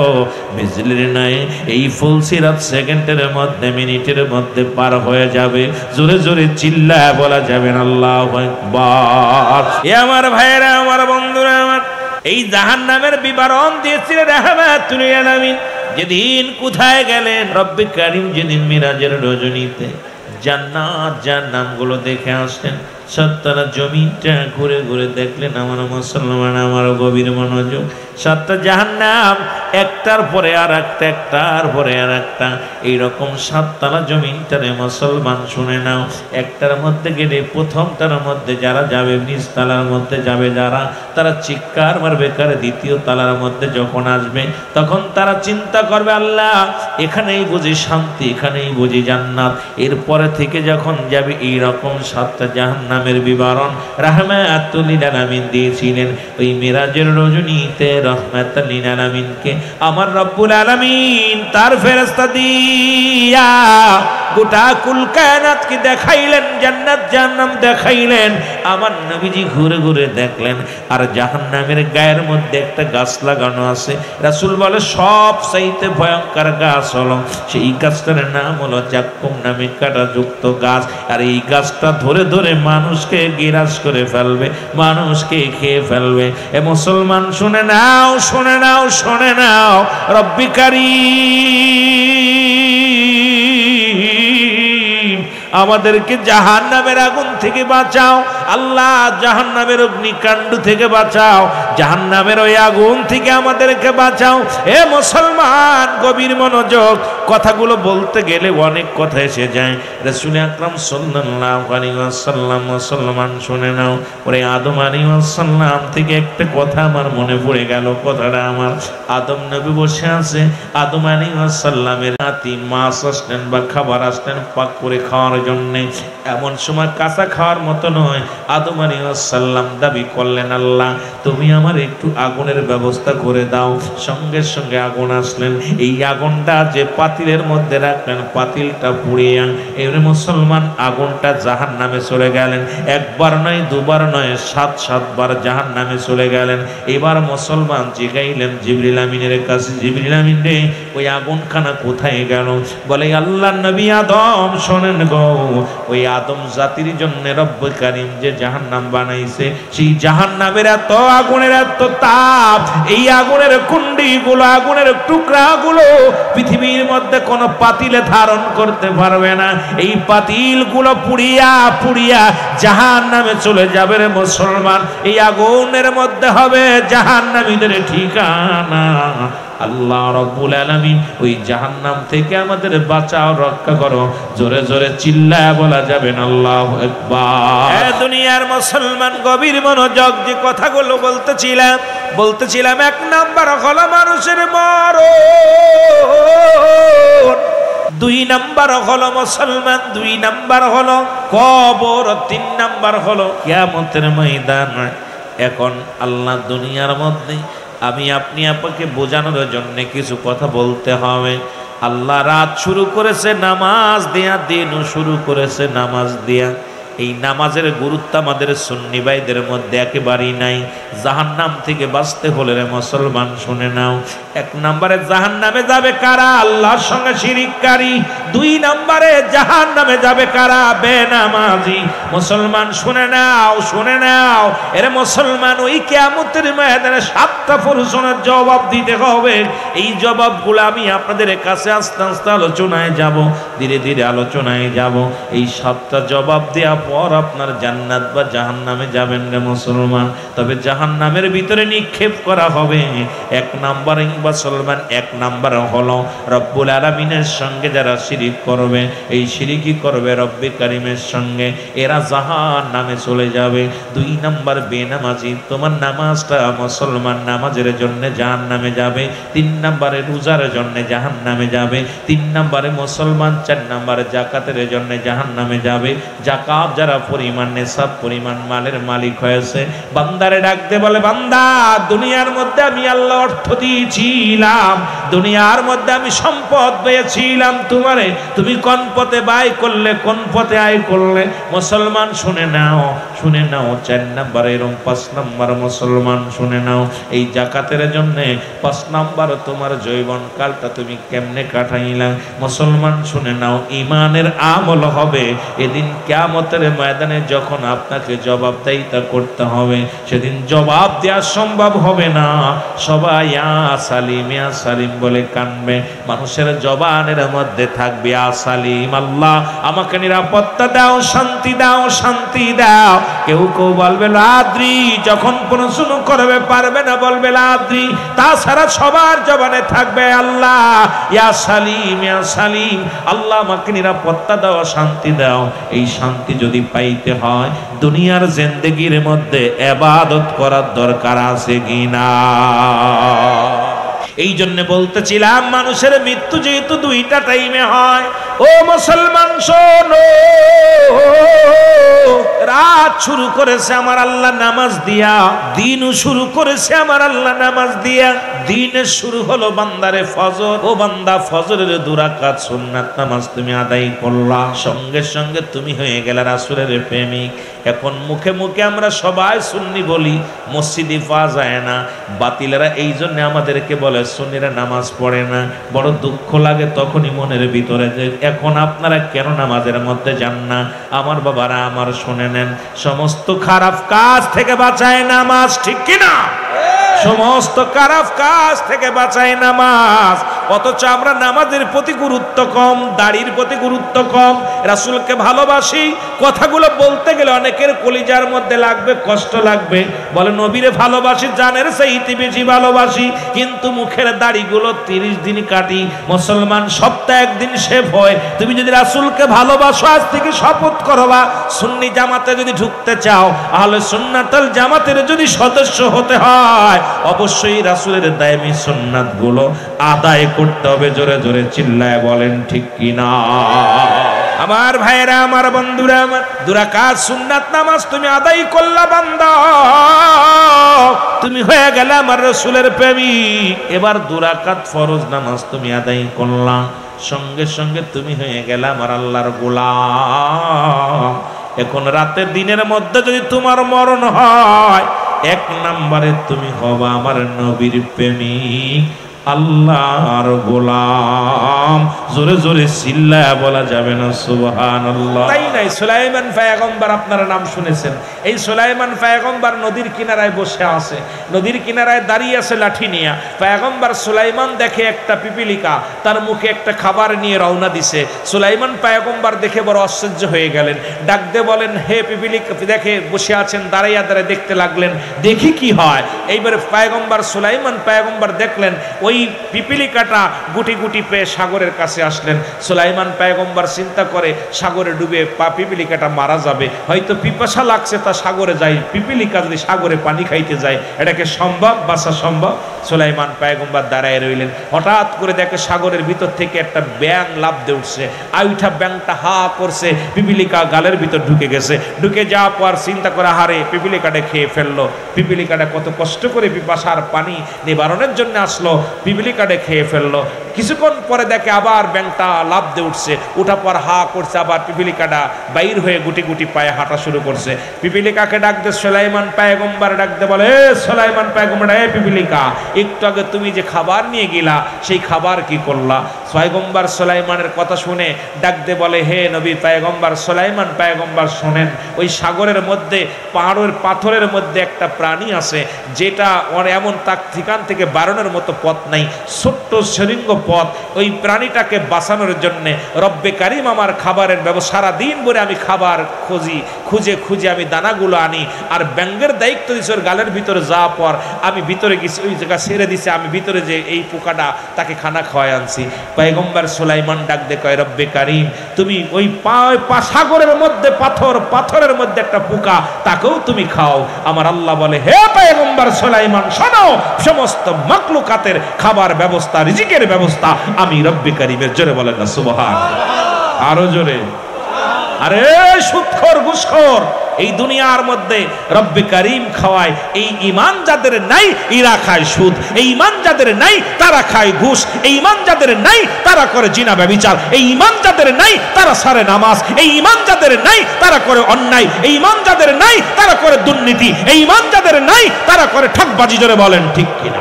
বিজলির নাই। এই ফুলসিরাত সেকেন্ডের মধ্যে, মিনিটের মধ্যে পার হয়ে যাবে। জোরে জোরে চিল্লায় বলা যাবে না আল্লাহু আকবার। এ আমার ভাইরা, আমার বন্ধুরা, আমার এই জাহান্নামের বিবরণ দিয়েছিলেন রাহমাতুল লিল আলামিন। যেদিন কোথায় গেলেন রব্বি কারীম? যেদিন মিরাজের রজনীতে জান্নাত জাহান্নামগুলো দেখে আসলেন, সাতটা জমিটা ঘুরে ঘুরে দেখলেন। আমার মুসলমান, আমার গভীর মনোযোগ, 7টা জাহান্নাম, একটার পরে আর একটা, একটার পরে আর একটা, এইরকম 7তলা জমিনটারে মুসলমান শুনে নাও। একটার মধ্যে গেলে প্রথমটার মধ্যে যারা যাবে, 20 তলার মধ্যে যাবে যারা, তারা চিৎকার মারবে। কার? 2য় তলার মধ্যে যখন আসবে তখন তারা চিন্তা করবে, আল্লাহ এখানেই বুঝি শান্তি, এখানেই বুঝি জান্নাত। এরপরে থেকে যখন যাবে এইরকম 7টা জাহান্নামের বিবরণ রাহমাতুল লিল আলামিন দিয়েছিলেন। ওই মিরাজের রজনীতে রাহমাতুল লিল আলামিনকে আমার রব্বুল আলামিন তার ফেরেশতা দিয়া গোটা কুল কায়নাতকে দেখাইলেন, জান্নাত জাহান্নাম দেখাইলেন। আমার নবীজি ঘুরে ঘুরে দেখলেন, আর জাহান্নামের গায়ের মধ্যে একটা গাছ লাগানো আছে। রাসূল বলে সবচাইতে ভয়ঙ্কর গাছ হলো, সেই গাছটার নাম হলো জাক্কুম নামে কাঁটাযুক্ত গাছ। আর এই গাছটা ধরে ধরে মানুষকে গিরাজ করে ফেলবে, মানুষকে খেয়ে ফেলবে। এ মুসলমান শুনে নাও, শুনে নাও, শুনে নাও, রব্বি কারীম আমাদেরকে জাহান্নামের আগুন থেকে বাঁচাও। আল্লাহ জাহান্নামের অগ্নিকাণ্ড থেকে বাঁচাও, জাহান্নামের ওই আগুন থেকে আমাদেরকে বাঁচাও। এ মুসলমান গভীর মনোযোগ, কথাগুলো বলতে গেলে অনেক কথা এসে যায়। রাসূল আকরাম সাল্লাল্লাহু আলাইহি ওয়াসাল্লাম, মুসলমান শুনে নাও, ওরে আদম আলাইহিস সালাম থেকে একটা কথা আমার মনে পড়ে গেল। কথাটা আমার, আদম নবী বসে আছে, আদম আলাইহিস সালামের নাতি মাছ আসলেন বা খাবার আসলেন পাক করে খাওয়ার জন্য। এমন সময় কাঁচা খাওয়ার মতো নয়, আদম আলাইহিস সালাম দাবি করলেন, আল্লাহ তুমি আমার একটু আগুনের ব্যবস্থা করে দাও। সঙ্গে সঙ্গে আগুন আসলেন। এই আগুনটা যে পাতিলের মধ্যে রাখলেন, পাতিলটা পুড়িয়ে এবারে মুসলমান আগুনটা জাহান্নামে চলে গেলেন। একবার নয়, দুবার নয়, 7 বার জাহান্নামে চলে গেলেন। এবার মুসলমান জিগাইলেন জিবরিল আমিনের কাছে, জিবরিল আমিন রে, ওই আগুনখানা কোথায় গেল? বলে, আল্লাহর নবী আদম শোনেন গো, ওই আদম জাতির জন্য রব্বুল কারীম যে জাহান্নাম বানাইছে, সেই জাহান্নামের এত আগুনের এত তাপ, এই আগুনের কুণ্ডিগুলো, আগুনের টুকরাগুলো পৃথিবীর মধ্যে কোনো পাতিলে ধারণ করতে পারবে না। এই পাতিলগুলো পুড়িয়া পুড়িয়া জাহান্নামে চলে যাবে রে মুসলমান। এই আগুনের মধ্যে হবে জাহান্নামীদের ঠিকানা। আল্লাহ রাব্বুল আলামিন ওই জাহান্নাম থেকে আমাদের বাঁচাও, রক্ষা করো। জোরে জোরে চিল্লায় বলা যাবে না আল্লাহু আকবার। এ দুনিয়ার মুসলমান গভীর মনোযোগ, যে কথাগুলো বলতেছিলাম 1 নাম্বার হলো মানুষের মরণ। দুই নাম্বার হলো মুসলমান, দুই নাম্বার হলো কবর, তিন নাম্বার হলো কিয়ামতের ময়দান। এখন আল্লাহ দুনিয়ার মধ্যে আমি আপনি আপনাকে বোঝানোর জন্য কিছু কথা বলতে হবে। আল্লাহ রাত শুরু করেছে নামাজ দেয়া, দিনও শুরু করেছে নামাজ দেয়া। এই নামাজের গুরুত্ব আমাদের সুন্নি ভাইদের মধ্যে একেবারেই নাই। জাহান্নাম থেকে বাঁচতে হলে রে মুসলমান শুনে নাও, এক নম্বরে জাহান্নামে যাবে কারা? আল্লাহর সঙ্গে শিরিককারী। দুই নম্বরে জাহান্নামে যাবে কারা? বেনামাজি। মুসলমান শুনে নাও, শুনে নাও এরে মুসলমান, ওই কিয়ামতের ময়দানে 7টা প্রশ্নের জবাব দিতে হবে। এই জবাবগুলো আমি আপনাদের কাছে আস্তে আস্তে আলোচনায় যাব, ধীরে ধীরে আলোচনায় যাব। এই 7টা জবাব দেওয়া পর আপনার জান্নাত বা জাহান্নামে যাবেন রে মুসলমান। তবে জাহান্নামের ভিতরে নিক্ষেপ করা হবে। এক নাম্বার মুসলমান, এক নাম্বার হলো রব্বুল আলামিনের সঙ্গে যারা শিরিক করবে, এই শিরিকই করবে রব্বে কারিমের সঙ্গে, এরা জাহান্নামে চলে যাবে। দুই নাম্বার বেনামাজি, তোমার নামাজটা মুসলমান নামাজের জন্য জাহান্নামে যাবে। তিন নাম্বারে রোজার জন্য জাহান্নামে যাবে। তিন নাম্বারে মুসলমান, চার নাম্বারে যাকাতের জন্য জাহান্নামে যাবে। যাকাত যারা পরিমাণ নেশাব পরিমাণ মালের মালিক হয়েছে, বান্দারে ডাকতে বলে, বান্দা দুনিয়ার মধ্যে আমি আল্লাহ অর্থ দিয়েছিলাম, দুনিয়ার মধ্যে আমি সম্পদ পেয়েছিলাম তোমারে, তুমি কোন পথে ব্যয় করলে, কোন পথে আয় করলে? মুসলমান শুনে নাও, শুনে নাও। 4 নাম্বার এরকম 5 নাম্বার মুসলমান শুনে নাও, এই যাকাতের জন্য 5 নাম্বার তোমার যৌবন কালটা তুমি কেমনে কাটাইলা? মুসলমান শুনে নাও, ইমানের আমল হবে এদিন কিয়ামতের ময়দানে যখন আপনাকে জবাবদাহিতা করতে হবে, সেদিন জবাব দেওয়া সম্ভব হবে না। সবাই ইয়া সালিম ইয়া সালিম বলে কানবে, মানুষের জবানের মধ্যে থাকবে ইয়া সালিম, আল্লাহ আমাকে নিরাপত্তা দাও, শান্তি দাও, শান্তি দাও। কেউ কেউ বলবে লাদ্রি, যখন প্রশ্ন করবে পারবে না বলবে লাদ্রি। তাছাড়া সবার জবানে থাকবে আল্লাহ ইয়া সালিম ইয়া সালিম, আল্লাহ আমাকে নিরাপত্তা দাও, শান্তি দাও। এই শান্তি যদি পাইতে হয় দুনিয়ার জিন্দেগির মধ্যে ইবাদত করার দরকার আছে কিনা? এই জন্য বলতেছিলাম মানুষের মৃত্যু যেহেতু 2টা টাইমে হয়, ও মুসলমান শোনো, রাত শুরু করেছে আমার আল্লাহ নামাজ দিয়া, দিনও শুরু করেছে আমার আল্লাহ নামাজ দিয়া। দিনের শুরু হলো বান্দারে ফজর, ও বান্দা ফজরের 2 রাকাত সুন্নাত নামাজ তুমি আদায় করলা, সঙ্গে সঙ্গে তুমি হয়ে গেলে রাসূলের প্রেমিক। এখন মুখে মুখে আমরা সবাই সুন্নি বলি, মসজিদে পাওয়া যায় না। বাতিলেরা এই জন্য আমাদেরকে বলে সুন্নিরা নামাজ পড়ে না। বড় দুঃখ লাগে তখনই মনের ভিতরে যে এখন আপনারা কেন নামাজের মধ্যে যান না? আমার বাবারা আমার শুনে নেন, সমস্ত খারাপ কাজ থেকে বাঁচায় নামাজ, ঠিক কিনা? সমস্ত খারাপ কাজ থেকে বাঁচায় নামাজ। অথচ আমরা নামাজের প্রতি গুরুত্ব কম, দাড়ির প্রতি গুরুত্ব কম। রাসূলকে ভালোবাসি, কথাগুলো বলতে গেলে অনেকের কলিজার মধ্যে লাগবে, কষ্ট লাগবে। বলে নবীরে ভালোবাসি, জানের চাইতে বেশি ভালোবাসি, কিন্তু মুখের দাড়িগুলো 30 দিন কাটি। মুসলমান সপ্তাহে 1 দিন শেভ হয়। তুমি যদি রাসূলকে ভালোবাসো, আজ থেকে শপথ করবা, সুন্নি জামাতে যদি ঢুকতে চাও, আহলে সুন্নাতুল জামাতের যদি সদস্য হতে হয়, অবশ্যই রাসূলের দায়মি সুন্নাত গুলো আদায় করতে হবে। জোরে জোরে চিল্লায় বলেন ঠিক কিনা? আমার ভাইরা, আমার বন্ধুরা, আমার 2 রাকাত সুন্নাত নামাজ তুমি আদায় করলা বান্দা, তুমি হয়ে গেলে আমার রাসূলের প্রেমিক। এবার 2 রাকাত ফরজ নামাজ তুমি আদায় করলা, সঙ্গে সঙ্গে তুমি হয়ে গেলে আমার আল্লাহর গোলাম। এখন রাতে দিনের মধ্যে যদি তোমার মরণ হয়, 1 নম্বরে তুমি হবা আমার নবীর প্রেমিক, আল্লাহর গোলাম। জোরে জোরে চিল্লায়া বলা যাবে না সুবহানাল্লাহ? তাই নাই, সুলাইমান পয়গম্বর আপনারা নাম শুনেছেন। এই সুলাইমান পয়গম্বর নদীর কিনারায় বসে আছে, নদীর কিনারায় দাঁড়িয়ে আছে লাঠি নিয়ে। পয়গম্বর সুলাইমান দেখে একটা পিপিলিকা তার মুখে একটা খাবার নিয়ে রওনা দিছে। সুলাইমান পয়গম্বর দেখে বড় আশ্চর্য হয়ে গেলেন, ডাক দিয়ে বলেন, হে পিপিলিকা, দেখে বসে আছেন, দাঁড়াইয়া দাঁড়ায় দেখতে লাগলেন, দেখি কি হয়। এইবারে পয়গম্বর সুলাইমান পয়গম্বর দেখলেন ওই ওই পিপিলিকাটা গুটি গুটি পেয়ে সাগরের কাছে আসলেন। সুলাইমান পয়গম্বর চিন্তা করে সাগরে ডুবে পিপিলিকাটা মারা যাবে, হয়তো পিপাসা লাগছে তা সাগরে যায়, পিপিলিকা যদি সাগরে পানি খাইতে যায় এটাকে সম্ভব, বাঁচা সম্ভব? সুলাইমান পয়গম্বর দাঁড়ায় রইলেন। হঠাৎ করে দেখে সাগরের ভিতর থেকে একটা ব্যাঙ লাফ দিয়ে উঠছে। আইঠা ব্যাঙটা হা করছে, পিপিলিকা গালের ভিতর ঢুকে গেছে। ঢুকে যাওয়ার পর চিন্তা করে হারে পিপিলিকাটা খেয়ে ফেললো। পিপিলিকাটা কত কষ্ট করে পিপাসার পানি নিবারণের জন্য আসলো, পিপিলিকাটা খেয়ে ফেললো। কিছুক্ষণ পরে দেখে আবার ব্যাঙটা লাফ দিয়ে উঠছে, উঠার পর হা করছে, আবার পিপিলিকাটা বাইর হয়ে গুটি গুটি পায়ে হাঁটা শুরু করছে। পিপিলিকাকে ডাক দে সুলাইমান পয়গম্বর ডাক দে বলে, সুলাইমান পয়গম্বর, এ পিপিলিকা, একটু আগে তুমি যে খাবার নিয়ে গেলা সেই খাবার কি করলা? পয়গম্বর সুলাইমানের কথা শুনে ডাক দে বলে, হে নবী পয়গম্বর সুলাইমান পয়গম্বর শোনেন, ওই সাগরের মধ্যে পাহাড়ের পাথরের মধ্যে একটা প্রাণী আছে যেটা এমন তার ঠিকান থেকে বারণের মতো পথ নাই, ছোট্ট শৃঙ্গ পথ। ওই প্রাণীটাকে বাঁচানোর জন্যে রব্বে কারিম আমার খাবারের ব্যবস্থা, সারাদিন ভরে আমি খাবার খুঁজে খুঁজে আমি দানাগুলো আনি, আর ব্যাঙ্গের দায়িত্ব দিচ্ছে ওর গালের ভিতরে যাওয়ার পর আমি ভিতরে গেছি, ওই জায়গা ছেড়ে দিছে, আমি ভিতরে যে এই পোকাটা তাকে খানা খাওয়াই আনছি। পয়গম্বর সুলাইমান ডাক দে কয়, রব্বে কারিম তুমি ওই সাগরের মধ্যে পাথরের মধ্যে একটা পোকা, তাকেও তুমি খাও। আমার আল্লাহ বলে, হে পয়গম্বর সুলাইমান শোনো, সমস্ত মাখলুকাতের খাবার ব্যবস্থা, রিজিকের ব্যবস্থা আমি রব্বে কারিমের। জোরে বলেন না সুবহানাল্লাহ, আরো জোরে। আরে সুদখোর ঘুষখোর, এই দুনিয়ার মধ্যে রব্বে কারিম খাওয়ায়, এই ঈমান যাদের নাই এরা খায় সুদ, এই ঈমান যাদের নাই তারা খায় ঘুষ, এই ঈমান যাদের নাই তারা করে জিনা ব্যভিচার, এই ঈমান যাদের নাই তারা সারে নামাজ, এই ঈমান যাদের নাই তারা করে অন্যায়, এই ঈমান যাদের নাই তারা করে দুর্নীতি, এই ঈমান যাদের নাই তারা করে ঠকবাজি। জোরে বলেন ঠিক কিনা?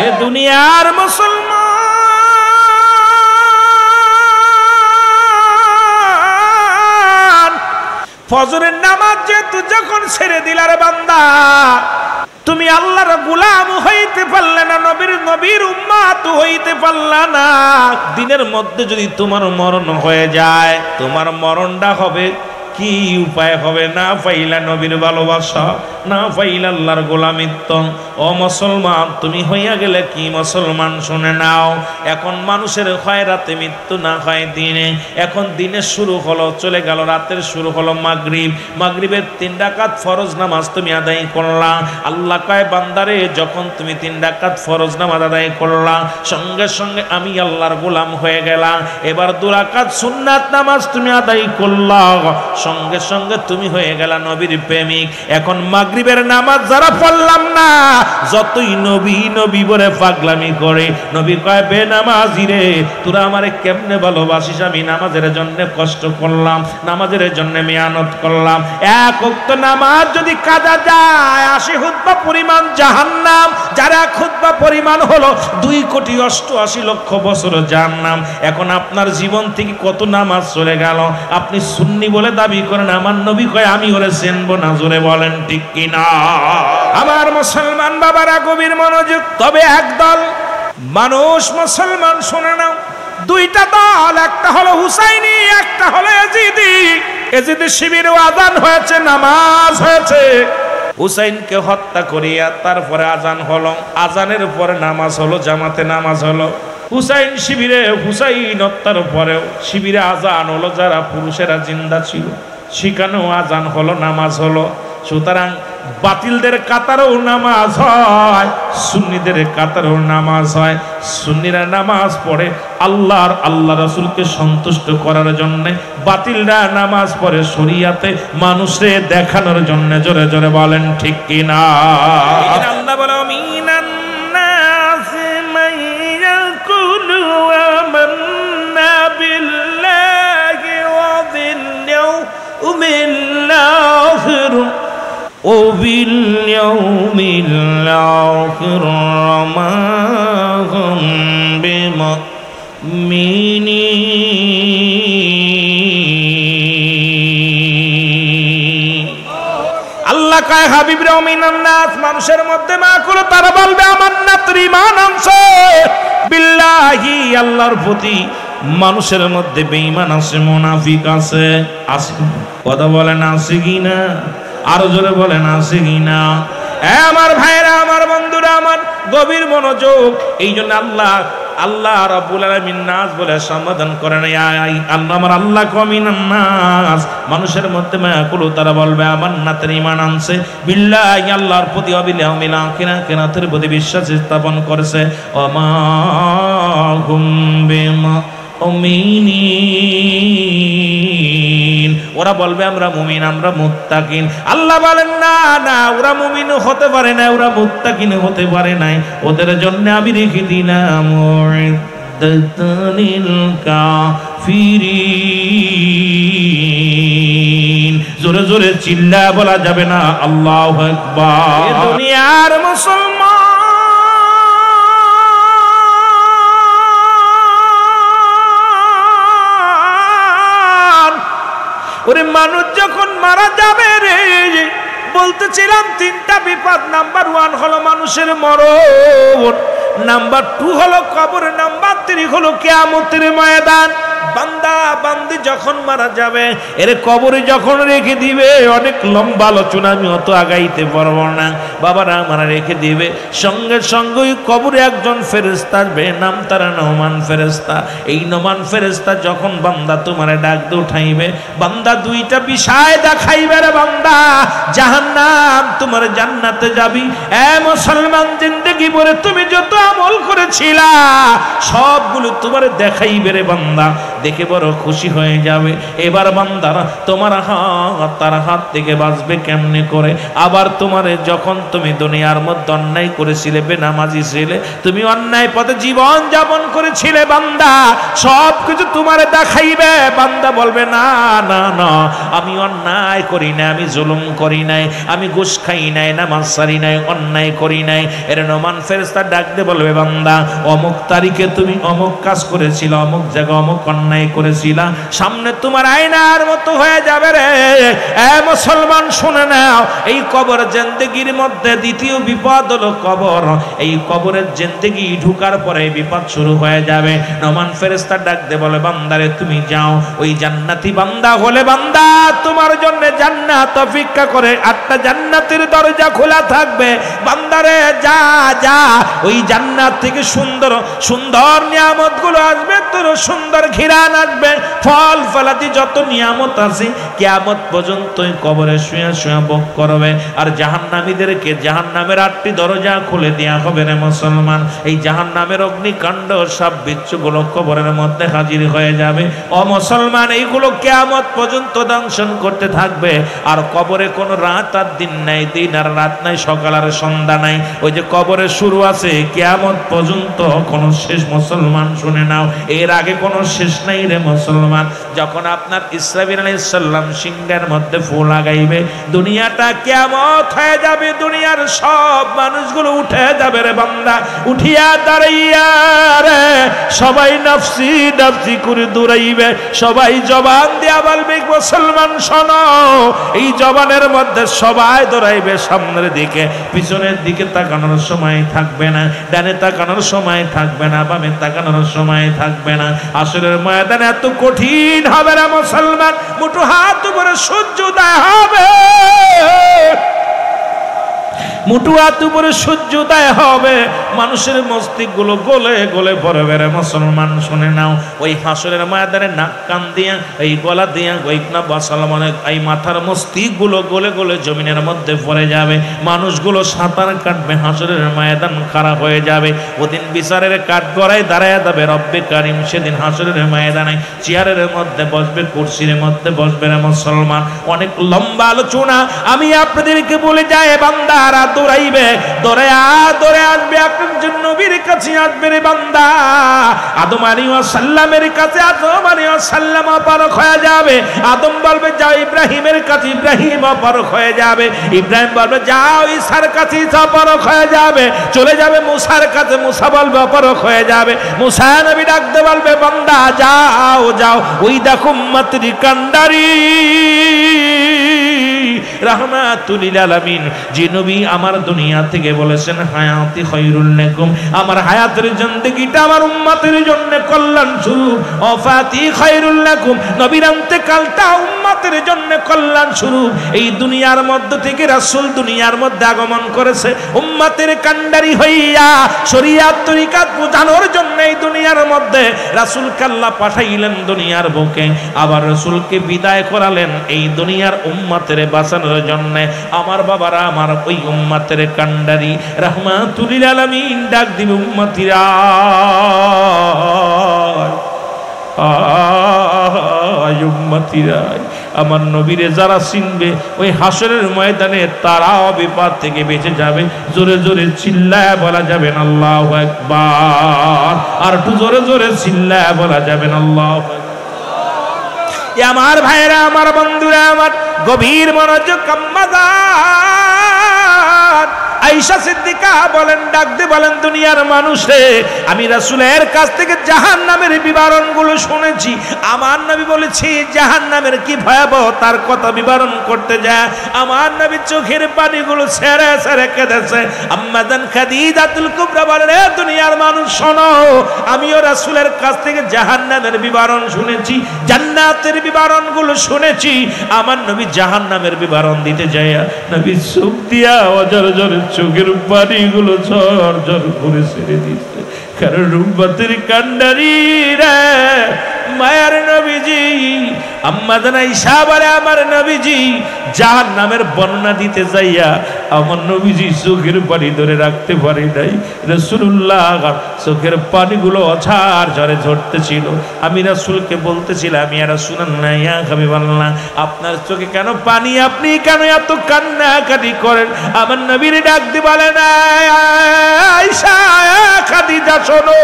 এ দুনিয়ার মুসলমান ফজরের নামাজ যেহেতু যখন ছেড়ে দিলার বান্দা, তুমি আল্লাহর গোলাম হইতে পারলে না, নবীর উম্মত হইতে পারলা না। দিনের মধ্যে যদি তোমার মরণ হয়ে যায়, তোমার মরণটা হবে কি উপায় হবে? না পাইলা নবীর ভালোবাসা, না পাইলা আল্লাহর গোলামিত্ব। ও মুসলমান, তুমি হইয়া গেলে কি মুসলমান শুনে নাও, এখন মানুষের হয় রাতে মৃত্যু, না হয় দিনে। এখন দিনের শুরু হলো, চলে গেল রাতের শুরু হলো মাগরিব। মাগরিবের 3 রাকাত ফরজ নামাজ তুমি আদায় করলা। আল্লাহ কয়, বান্দারে যখন তুমি 3 রাকাত ফরজ নামাজ আদায় করলা, সঙ্গে সঙ্গে আমি আল্লাহর গোলাম হয়ে গেলাম। এবার 2 রাকাত সুন্নাত নামাজ তুমি আদায় করলা, সঙ্গে সঙ্গে তুমি হয়ে গেলা নবীর প্রেমিক। এখন মাগরিবের নামাজ যারা পড়লাম না, যতই নবী নবী বলে পাগলামি করে, নবী কয়, বে নামাজি রে, তোরা আমারে কেমনে ভালোবাসিস? আমি নামাজের জন্য কষ্ট করলাম, নামাজের জন্য মেহনত করলাম। 1 ওয়াক্ত নামাজ যদি কাজা যায় 80 খুতবা পরিমাণ জাহান্নাম, যার 1 খুতবা পরিমাণ হলো 2,88,00,000 বছর জাহান্নাম। এখন আপনার জীবন থেকে কত নামাজ চলে গেল? আপনি সুন্নি বলে দাবি করেন, আমার নবী কয় আমি ওরে চিনব না। জোরে বলেন ঠিক কিনা? আমার মুসলমান বাবারা গভীর মনোযোগ। তবে একদল মানুষ মুসলমান শুনে নাও, 2টা দল, একটা হলো হুসাইনি, একটা হলো এজিদি। এজিদি শিবিরে আযান হয়েছে, নামাজ হয়েছে। হুসাইনকে হত্যা করিয়া তারপরে আযান হলো, আযানের পরে নামাজ হলো, জামাতে নামাজ হলো। হুসাইন শিবিরে, হুসাইন হত্যার পরেও শিবিরে আযান হলো, যারা পুরুষেরা জিন্দা ছিল সেখানেও আযান হলো, নামাজ হলো। সুতরাং বাতিলদের কাতারেও নামাজ হয়, সুন্নিদের কাতারেও নামাজ হয়। সুন্নিরা নামাজ পড়ে আল্লাহ রাসূলকে সন্তুষ্ট করার জন্য, বাতিলরা নামাজ পড়ে শরিয়াতে মানুষে দেখানোর জন্য। জোরে জোরে বলেন ঠিক কিনা? আল্লাহ বলে, মিনান নাসি মান ইয়াকুলু আমান্না বিল্লাহি ওয়া বিল ইয়াউমিল আখির وباليوم الآخر وما هم بمؤمنين। আল্লাহ কয়, হাবিব রে, মিনান নাস, মানুষের মধ্যে মা করে তারা বলবে আমান্না, ঈমান আনছে বিল্লাহি, আল্লাহর প্রতি। মানুষের মধ্যে বেঈমান আছে, মুনাফিক আছে। কথা বলেন আছে কিনা? আরো জোরে বলেন আছে কিনা? আমার ভাইরা, আমার বন্ধুরা, আমার গভীর মনোযোগ। এই জন্য আল্লাহ রাব্বুল আলামিন নাস বলে সমাধান করেন। আমার আল্লাহ কমিনান নাস, মানুষের মধ্যে মায়াকুল, তারা বলবে আমার নাতের ঈমান আনছে, বিল্লাহি আল্লাহর প্রতি, অবিল ইয়াউমিল আখির, কিয়ামতের প্রতি বিশ্বাস স্থাপন করেছে। ওমা হুম বিমুমিনিন, ওরা বলবে আমরা মুমিন, আমরা মুত্তাকিন। আল্লাহ বলেন না না, ওরা মুমিন হতে পারে না, ওরা মুত্তাকিন হতে পারে না। ওদের জন্য আমি রেখে দিলাম উইদ্দাতানিল কাফিরিন। জোরে জোরে চিল্লা বলা যাবে না আল্লাহু আকবার। এ দুনিয়ার মুসলমান, ওরে মানুষ যখন মারা যাবে রে, বলতেছিলাম তিনটা বিপদ। নাম্বার 1 হলো মানুষের মরণ, নাম্বার 2 হলো কবর, নাম্বার 3 হলো কিয়ামতের ময়দান। বান্দা বান্দি যখন মারা যাবে, এর কবরে যখন রেখে দিবে, অনেক লম্বা আলোচনা, আমি অত আগাইতে পারবো না। বাবারা আমার রেখে দিবে, সঙ্গে সঙ্গে ওই কবরে একজন ফেরেশতা আসবে, নাম তার নোমান ফেরেশতা। এই নোমান ফেরেশতা যখন বান্দা তোমারে ডাক দিয়ে উঠাইবে, বান্দা দুইটা বিষয় দেখাইবে রে বান্দা, জাহান্নাম তোমার জান্নাতে যাবি। এ মুসলমান, জিন্দেগি ভরে তুমি যত আমল করেছিলা সবগুলো তোমার দেখাইবে রে বান্দা, দেখে বড় খুশি হয়ে যাবে। এবার বান্দারা তোমার হাত তার হাত থেকে বাঁচবে কেমনে করে? আবার তোমারে যখন তুমি দুনিয়ার মধ্যে অন্যায় করেছিলে, বেনামাজি ছিলে, তুমি অন্যায় পথে জীবন যাপন করেছিলে, বান্দা সব কিছু তোমারে দেখাইবে। বান্দা বলবে না না না, আমি অন্যায় করি না, আমি জুলুম করি নাই, আমি ঘুষ খাই নাই, নামাজ ছাড়ি নাই, অন্যায় করি নাই। এর নোমান ফেরেশতা ডাক দিয়ে বলবে, বান্দা অমুক তারিখে তুমি অমুক কাজ করেছিল, অমুক জায়গা অমুক অন্যায় করেছিলা, সামনে তোমার আয়নার মতো হয়ে যাবে রে। এ মুসলমান শুনে নাও, এই কবর জিন্দেগির মধ্যে দ্বিতীয় বিপদ হলো কবর। এই কবরের জিন্দেগি ঢুকার পরে বিপদ শুরু হয়ে যাবে। নোমান ফেরেশতা ডাক দিয়ে বলে, বান্দারে তুমি যাও, ওই জান্নাতি বান্দা হলে বান্দা তোমার জন্য জান্নাত অপেক্ষা করে, 8টা জান্নাতের দরজা খোলা থাকবে। বান্দারে যা যা, ওই জান্নাত থেকে সুন্দর সুন্দর নিয়ামতগুলো আসবে, তোর সুন্দর ঘিরান আসবে, ফল ফলাদি যত নিয়ামত আছে কিয়ামত পর্যন্ত কবরে শুয়ে শুয়ে ভোগ করবে। আর জাহান্নামীদেরকে জাহান্নামের 8টি দরজা খুলে দেয়া হবে রে মুসলমান। এই জাহান্নামের অগ্নিকাণ্ড সব বিচ্ছুগুলো কবরের মধ্যে হাজির হয়ে যাবে। ও মুসলমান, এইগুলো কিয়ামত পর্যন্ত দংশন করতে থাকবে। আর কবরে কোনো রাত আর দিন নাই, দিন আর রাত নাই, সকাল আর সন্ধ্যা নাই। ওই যে কবরে শুরু আছে, কিয়ামত পর্যন্ত কোনো শেষ মুসলমান শুনে নাও, এর আগে কোনো শেষ নাই রে মুসলমান। যখন আপনার ইসরাফিল আলাইহিস সালাম সিংহের মধ্যে ফু লাগাইবে, দুনিয়াটা কিয়ামত হয়ে যাবে, দুনিয়ার সব মানুষগুলো উঠে যাবে রে বান্দা। উঠিয়া দাঁড়াইয়া রে সবাই নফসি নফসি করে দৌড়াইবে, সবাই জবান দিয়া বলবে, মুসলমান শোনো, এই জবানের মধ্যে সবাই দৌড়াইবে সামনের দিকে, পিছনের দিকে তাকানোর সময় থাকবে না, ডানে তাকানোর সময় থাকবে না, বামে তাকানোর সময় থাকবে না। আসরের ময়দান এত কঠিন হবে না মুসলমান, মুঠো হাত উপরে সূর্য উদয় হবে, মুঠো হাত উপরে সূর্য উদয় হবে, মানুষের মস্তিষ্ক গুলো গলে গলে পড়বে রে মুসলমান। শুনে নাও, ওই হাসরের ময়দানে নাক কান দিয়া, এই গলা দিয়া, গইকনা বসাল মানে এই মাথার মস্তিষ্ক গুলো গলে গলে জমিনের মধ্যে পড়ে যাবে। মানুষগুলো সাঁতার কাটবে, হাসরের ময়দান খারাপ হয়ে যাবে। ওদিন বিচারের কাঠ গড়ায় দাঁড়ায় যাবে রব্বে কারিম। সেদিন হাসরের ময়দানে চেয়ারের মধ্যে বসবে, কুরসির মধ্যে বসবে রে মুসলমান। অনেক লম্বা আলোচনা, আমি আপনাদেরকে বলে যাই, বান্দারা দৌড়াইবে, দৌড়ে আসবে একজন নবীর কাছে আসবে রে বান্দা। আদম আলাইহিস সালামের কাছে আদম আলাইহিস সালাম অপারক হয়ে যাবে। আদম বলবে যাও ইব্রাহিমের কাছে, ইব্রাহিম অপারক হয়ে যাবে। ইব্রাহিম বলবে যাও ঈসার কাছে, ঈসা অপারক হয়ে যাবে। চলে যাবে মুসার কাছে, মুসা বলবে অপারক হয়ে যাবে। মুসা নবী ডাকতে বলবে, বান্দা যাও যাও, ওই দেখো উম্মতের কান্ডারি রাহমাতুল লিল আলামিন, যে নবী আমার দুনিয়া থেকে বলেছেন হায়াতি খায়রুল লাকুম, আমার হায়াতের জিন্দেগিটা আমার উম্মতের জন্য কল্যাণ স্বরূপ, ওয়াফাতি খায়রুল লাকুম, নবীর ইন্তেকালটা উম্মতের জন্য কল্যাণ স্বরূপ। এই দুনিয়ার মধ্য থেকে রাসূল দুনিয়ার মধ্যে আগমন করেছে উম্মতের কান্ডারি হইয়া, শরীয়ত তরিকাত বোঝানোর জন্য এই দুনিয়ার মধ্যে রাসূলকে আল্লাহ পাঠাইলেন দুনিয়ার বুকে, আবার রাসূলকে বিদায় করালেন এই দুনিয়ার উম্মতের বাঁচানোর জন্য। আমার বাবারা, আমার ওই উম্মতের কান্ডারি রাহমাতুল লিল আলামিন ডাক দিবে উম্মতিরা, উম্মতিরা আমার নবীরে যারা চিনবে ওই হাসরের ময়দানে তারাও বিপদ থেকে বেঁচে যাবে। জোরে জোরে চিল্লায় বলা যাবেন আল্লাহু আকবার, আর একটু জোরে জোরে চিল্লায় বলা যাবেন আল্লাহু আকবার। আমার ভাইরা, আমার বন্ধুরা, আমার গভীর মনোযোগ, আয়েশা সিদ্দিকা বলেন, ডাক দিয়ে বলেন, দুনিয়ার মানুষে আমি রাসূলের কাছ থেকে জাহান্নামের বিবরণগুলো শুনেছি। আমার নবী বলেছি জাহান্নামের কি ভয়াবহ তার কথা বিবরণ করতে যায় আমার নবী চোখের পানিগুলো ছেড়ে ছেড়ে কেঁদেছে। আম্মা জান খাদিজাতুল কুবরা বলেন, দুনিয়ার মানুষ শোনো, আমিও রাসূলের কাছ থেকে জাহান্নামের বিবরণ শুনেছি, জান্নাতের বিবরণগুলো শুনেছি। আমার নবী জাহান্নামের বিবরণ দিতে যায়, নবী চোখ দিয়া অজর জরে চোখের পানিগুলো ঝর ঝর করে ছেড়ে দিচ্ছে, কারণ উম্মতের কান্ডারি রে মায়ার নবীজি। আম্মা জান আয়েশা বলে, আমার নবীজি জাহান্নামের বর্ণনা দিতে যাইয়া আমার নবীজি চোখের পানি ধরে রাখতে পারে নাই। রাসূলুল্লাহ চোখের পানিগুলো অঝার ঝরে ঝরতেছিল। আমি রাসূলকে বলতেছিলাম, ইয়া রাসূলুল্লাহ, ইয়া হাবিবাল্লাহ, আপনার চোখে কেন পানি, আপনি কেন এত কান্নাকাটি করেন? আমার নবীর ডাক দিয়ে বলেন, আয়েশা, খাদিজা শোনো,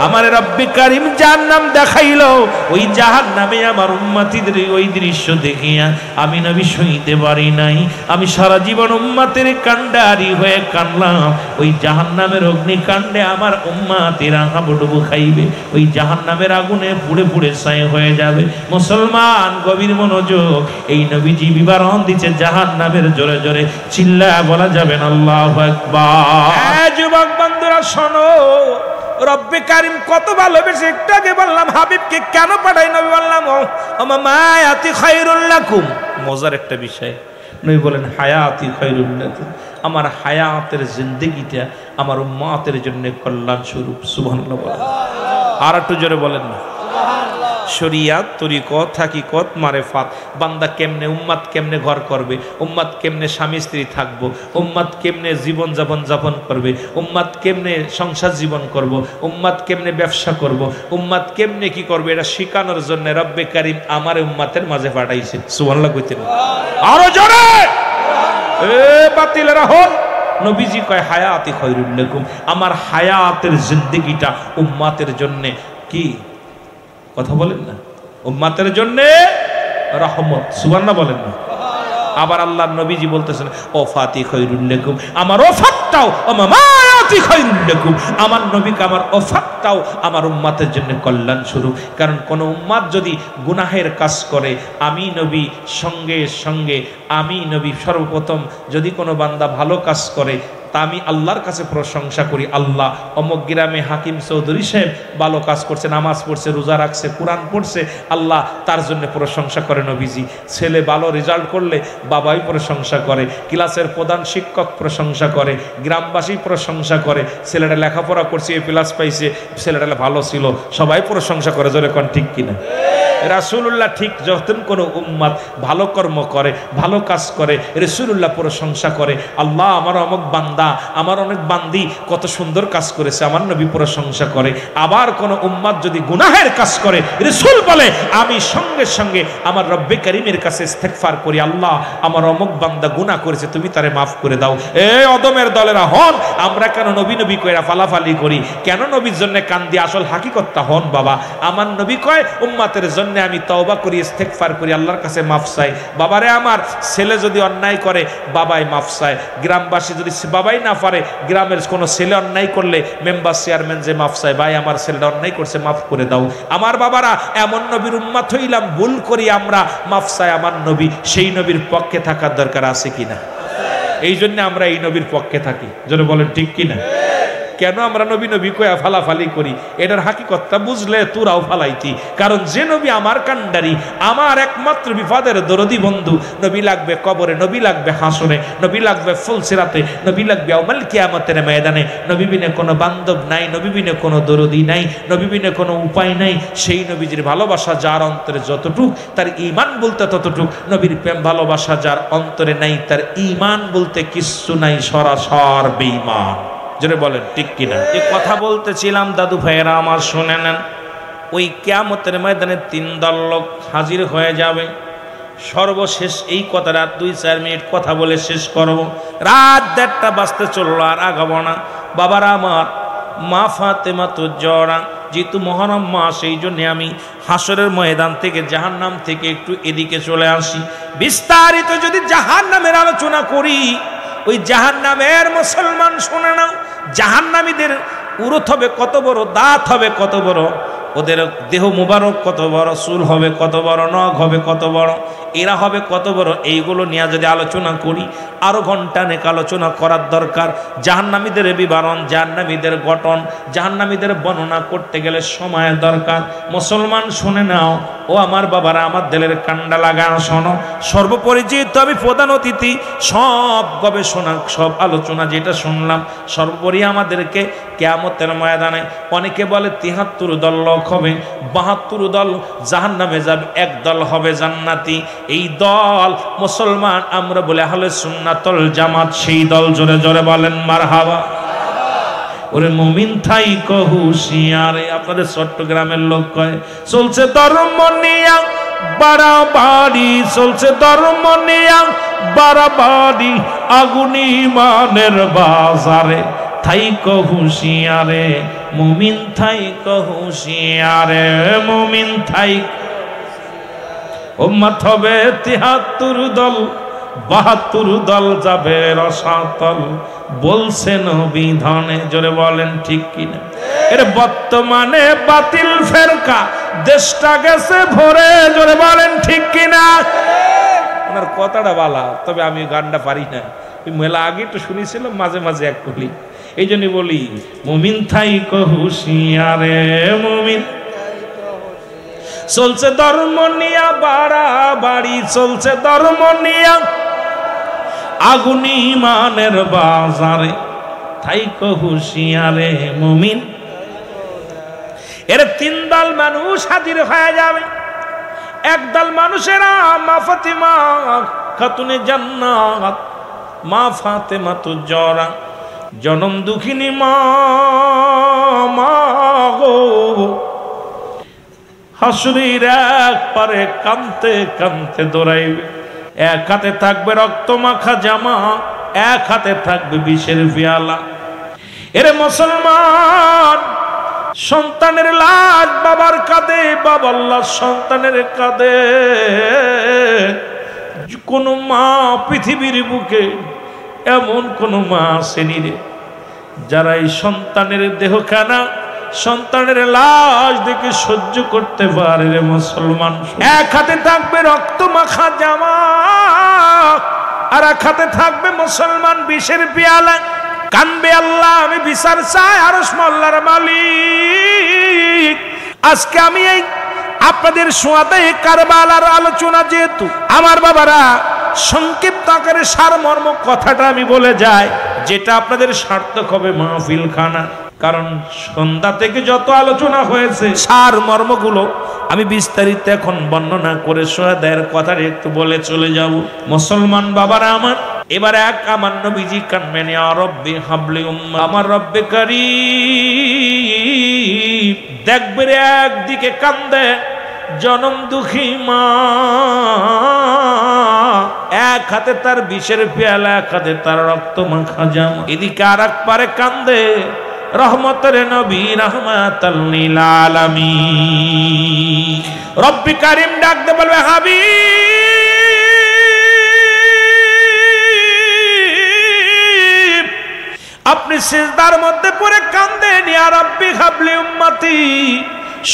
আমার রব্বে কারীম জাহান্নাম দেখাইলো, ওই জাহান্নামে আমার উম্মতিদের ওই দৃশ্য দেখিয়া আমি নবী সইতে পারি নাই। আমি সারা জীবন উম্মতের কান্ডারি হয়ে কানলাম। ওই জাহান্নামের অগ্নিকাণ্ডে আমার উম্মতেরা হাবুডুবু খাইবে, ওই জাহান্নামের আগুনে পুড়ে পুড়ে ছাই হয়ে যাবে। মুসলমান, গভীর মনোযোগ, এই নবীজি বিবরণ দিচ্ছে জাহান্নামের, জোরে জোরে চিল্লায়া বলা যাবেন আল্লাহু আকবার। যুবক বন্ধুরা শোনো, রব্বে কারীম কত ভালোবেসে, একটু আগে বললাম হাবিবকে কেন পাঠাই, নবী বললাম মায়াতি খায়রুল লাকুম। মজার একটা বিষয়, নবী বলেন হায়াতি খায়রুল লাকুম, আমার হায়াতের জিন্দেগিটা আমার উম্মতের জন্য কল্যাণ স্বরূপ। সুবহানাল্লাহ বলেন, আর একটু জোরে বলেন না। শরিয়াত, তরিকত, হাকিকত, মারেফাত, বান্দা কেমনে, উম্মত কেমনে ঘর করবে, উম্মত কেমনে স্বামী স্ত্রী থাকবো, উম্মত কেমনে জীবন যাপন করবে, উম্মত কেমনে সংসার জীবন করব, উম্মত কেমনে ব্যবসা করব, উম্মত কেমনে কি করবে, এটা শিখানোর জন্য রব্বে কারীম আমার উম্মতের মাঝে পাঠাইছে। সুবহানাল্লাহ কইতেন আরো জোরে, বাতিলেরা হন। নবীজি কয় হায়াতি খায়রুল লাকুম, আমার হায়াতের জিন্দেগিটা উম্মতের জন্য কি, কথা বলেন না, উম্মতের জন্য রহমত। সুবহানাল্লাহ বলেন না। আবার আল্লাহর নবীজি বলতেছেন ওফাতি খায়রুল লাকুম, আমার ওফাতটাও, মামায়াতি খায়রুল লাকুম, আমার নবীকে আমার ওফাতটাও আমার উম্মতের জন্য কল্যাণ স্বরূপ। কারণ কোন উম্মত যদি গুনাহের কাজ করে, আমি নবী সঙ্গে সঙ্গে, আমি নবী সর্বপ্রথম যদি কোনো বান্দা ভালো কাজ করে, তা আমি আল্লাহর কাছে প্রশংসা করি, আল্লাহ অমুক গ্রামে হাকিম চৌধুরী সাহেব ভালো কাজ করছে, নামাজ পড়ছে, রোজা রাখছে, কোরআন পড়ছে, আল্লাহ তার জন্য প্রশংসা করে নবীজি। ছেলে ভালো রেজাল্ট করলে বাবাই প্রশংসা করে, ক্লাসের প্রধান শিক্ষক প্রশংসা করে, গ্রামবাসী প্রশংসা করে, ছেলেটা লেখাপড়া করছে, এ প্লাস পাইছে, ছেলেটা ভালো ছিল, সবাই প্রশংসা করে। জোরে কোন ঠিক কিনা? রাসূলুল্লাহ ঠিক যখন কোনো উম্মত ভালো কর্ম করে, ভালো কাজ করে, রাসূলুল্লাহ প্রশংসা করে, আল্লাহ আমার অমুক বান্দা, আমার অনেক বান্দি কত সুন্দর কাজ করেছে, আমার নবী প্রশংসা করে। আবার কোন উম্মত যদি গুনাহের কাজ করে, রাসূল বলে আমি সঙ্গে সঙ্গে আমার রব্বে কারীমের কাছে ইস্তেগফার করি, আল্লাহ আমার অমুক বান্দা গুনাহ করেছে, তুমি তারে মাফ করে দাও। এই অদমের দলেরা হন, আমরা কেন নবী নবী কইরা ফালাফালি করি, কেন নবীর জন্য কান্দি? আসল হাকিকতটা হন বাবা, আমার নবী কয় উম্মতের জন্য জন্য আমি তওবা করি, ইস্তেগফার করি, আল্লাহর কাছে মাফ চাই। বাবারে আমার ছেলে যদি অন্যায় করে বাবাই মাফ চায়, গ্রামবাসী যদি বাবাই না পারে গ্রামের কোনো ছেলে অন্যায় করলে মেম্বার চেয়ারম্যান যে মাফ চায়, ভাই আমার ছেলেটা অন্যায় করছে মাফ করে দাও। আমার বাবারা এমন নবীর উম্মত হইলাম, ভুল করি আমরা, মাফ চাই আমার নবী, সেই নবীর পক্ষে থাকার দরকার আছে কিনা? এই জন্য আমরা এই নবীর পক্ষে থাকি, জোরে বলেন ঠিক কিনা? কেন আমরা নবী নবী কয়া ফালাফালি করি? এটার হাকিকতটা বুঝলে তোরাও ফালাইতি। কারণ যে নবী আমার কান্ডারি, আমার একমাত্র বিপদের দরদি বন্ধু, নবী লাগবে কবরে, নবী লাগবে হাসরে, নবী লাগবে ফুলসিরাতে, নবী লাগবে ইয়াউমুল কিয়ামতের ময়দানে। নবী বিনে কোনো বান্ধব নাই, নবী বিনে কোনো দরদি নাই, নবী বিনে কোনো উপায় নাই। সেই নবীজির ভালোবাসা যার অন্তরে যতটুক, তার ঈমান বলতে ততটুক। নবীর প্রেম ভালোবাসা যার অন্তরে নাই, তার ঈমান বলতে কিচ্ছু নাই, সরাসর বেঈমান। জোরে বলেন ঠিক কিনা? এই কথা বলতেছিলাম দাদু ভাইয়েরা আমার, শুনে নেন। ওই কিয়ামতের ময়দানে 3 দল লোক হাজির হয়ে যাবে। সর্বশেষ এই কথাটা 2-4 মিনিট কথা বলে শেষ করব। রাত 1:30 বাজতে চললো, আর আগাবো না। বাবারা আমার, মা ফাতেমা তো জরা, যেহেতু মহরম মাস, সেই জন্য আমি হাসরের ময়দান থেকে, জাহান্নাম থেকে একটু এদিকে চলে আসি। বিস্তারিত যদি জাহান্নামের আলোচনা করি, ওই জাহান্নামের মুসলমান শুনে নাও, জাহান্নামীদের উরুত হবে কত বড়, দাঁত হবে কত বড়, ওদের দেহ মুবারক কত বড়, চুল হবে কত বড়, নখ হবে কত বড়, এরা হবে কত বড়, এইগুলো নিয়ে যদি আলোচনা করি আরো ঘন্টা নেক আলোচনা করার দরকার। জাহান্নামীদের বিবরণ, জাহান্নামীদের গঠন, জাহান্নামীদের বর্ণনা করতে গেলে সময়ের দরকার। মুসলমান শুনে নাও, ও আমার বাবারা, আমার দিলের কান্ডা লাগানো শোনো। সর্বপরিচিত আমি প্রধান অতিথি, সব গবেষণা, সব আলোচনা যেটা শুনলাম, সর্বোপরি আমাদেরকে কিয়ামতের ময়দানে অনেকে বলে 73 দল লোক হবে, 72 দল জাহান্নামে যাবে, 1 দল হবে জান্নাতি। এই দল মুসলমান আমরা বলে আহলে সুন্নাতুল জামাত, সেই দল। জোরে জোরে বলেন মারহাবা। ওরে মুমিন থাই হুঁশিয়ারে, আপনাদের চট্টগ্রামের লোক কয় চলছে ধর্ম নিয়া বাড়াবাড়ি, চলছে ধর্ম নিয়া বাড়াবাড়ি, আগুন ঈমানের বাজারে, থাই হুঁশিয়ারে মুমিন, থাই হুঁশিয়ারে মুমিন, থাই। উম্মত হবে 73 দল, 72 দল যাবে রসাতল, বলছে নবী ধনে। জোরে বলেন ঠিক কিনা? এর বর্তমানে বাতিল ফেরকা দেশটা গেছে ভরে। জোরে বলেন ঠিক কিনা? ওনার কথাটা বালা, তবে আমি গানটা পারি না। ওই মেলা আগে তো শুনেছিলাম, মাঝে মাঝে এক কলি, এই জন্য বলি মুমিন থাই হুঁশিয়ারে মুমিন। চলছে ধর্ম নিয়া বাড়াবাড়ি, চলছে ধর্ম নিয়া আগুন ঈমানের বাজারে, থাইকো হুঁশিয়ারে মুমিন। এর 3 দল মানুষ হাজির হয়ে যাবে। 1 দল মানুষেরা মা ফাতেমা খাতুনে জান্নাত, মা ফাতেমা তো জরা, জনম দুঃখিনী মা গো, হাসুরির এক পারে কানতে কানতে দৌড়াইবে। 1 হাতে থাকবে রক্ত মাখা জামা, 1 হাতে থাকবে বিষের পেয়ালা। এরে মুসলমান, সন্তানের লাশ বাবার কাঁধে, বাবার লাশ সন্তানের কাঁধে। কোন মা পৃথিবীর বুকে এমন কোন মা আসেনি রে, যারা এই সন্তানের দেহখানা, সন্তানের লাশ দেখে সহ্য করতে পারে রে মুসলমান। 1 হাতে থাকবে রক্ত মাখা জামা, আর 1 হাতে থাকবে মুসলমান বিষের পেয়ালা। কানবে আল্লাহ, আমি বিচার চাই, আরশ মোল্লার মালিক। আজকে আমি এই আপনাদের সুয়াদে কারবালার আলোচনা, যেহেতু আমার বাবারা সংক্ষিপ্ত আকারে সারমর্ম কথাটা আমি বলে যাই, যেটা আপনাদের সার্থক হবে মাহফিল খানা। কারণ সন্ধ্যা থেকে যত আলোচনা হয়েছে, সারমর্মগুলো আমি বিস্তারিত এখন বর্ণনা করে সুয়াদের কথাটা একটু বলে চলে যাব। মুসলমান বাবারা আমার, এবার এক আমার নবীজি কানবেন, ইয়া রব্বি হাবলি উম্মাহ, আমার রব্বে কারীম। দেখবে একদিকে কান্দে জনম দুঃখী মা, 1 হাতে তার বিষের পেয়ালা, 1 হাতে তার রক্ত মাখা জামা। এদিকে আর এক পারে কান্দে রহমতের নবী রাহমাতাল লিল আলামিন। রব্বি কারীম ডাক দে বলবে হাবিব আপনি সিজদার মধ্যে পড়ে কাঁদেন, ইয়া রব্বি হাবলি উম্মতি।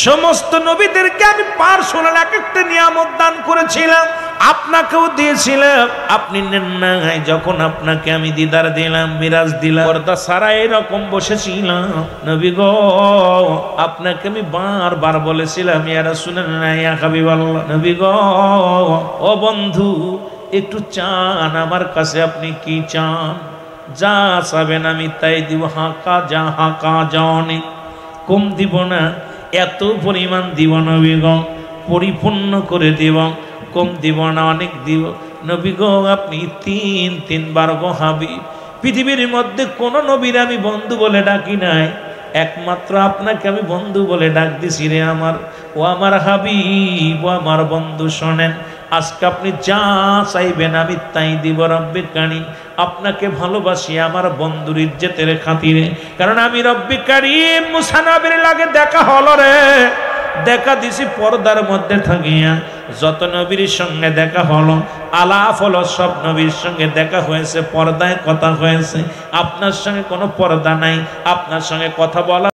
সমস্ত নবীদেরকে আমি পার্সোনাল এক একটা নিয়ামত দান করেছিলাম, আপনাকেও দিয়েছিলাম, আপনি নেন নাই। যখন আপনাকে আমি দিদার দিলাম, মিরাজ দিলাম, পর্দা সারা এরকম বসেছিলাম। নবী গো আপনাকে আমি বারবার বলেছিলাম ইয়া রাসূলুল্লাহ ইয়া হাবিবাল্লাহ, নবী গো ও বন্ধু একটু চান আমার কাছে, আপনি কি চান? যা চাবেন আমি তাই দিব। হাঁকা যা অনেক, কম দিব না, এত পরিমাণ দিব নবী গো, পরিপূর্ণ করে দিব, কম দিব না, অনেক দিব। নবী গো আপনি তিনবার গো হাবিব, পৃথিবীর মধ্যে কোন নবীর আমি বন্ধু বলে ডাকি নাই, একমাত্র আপনাকে আমি বন্ধু বলে ডাক দিছি রে আমার। ও আমার হাবিব, ও আমার বন্ধু, শোনেন আজকে আপনি যা চাইবেন আমি তাই দিব। রব্বে কারীম আপনাকে ভালোবাসি আমার বন্ধুর ইজ্জতের খাতিরে, কারণ আমি রব্বে কারীম মুসা নবীর লাগে দেখা হলো রে, দেখা দিছি পর্দার মধ্যে থাকিয়া। যত নবীর সঙ্গে দেখা হলো, আলাপ হলো, সব নবীর সঙ্গে দেখা হয়েছে, পর্দায় কথা হয়েছে। আপনার সঙ্গে কোনো পর্দা নাই, আপনার সঙ্গে কথা বলা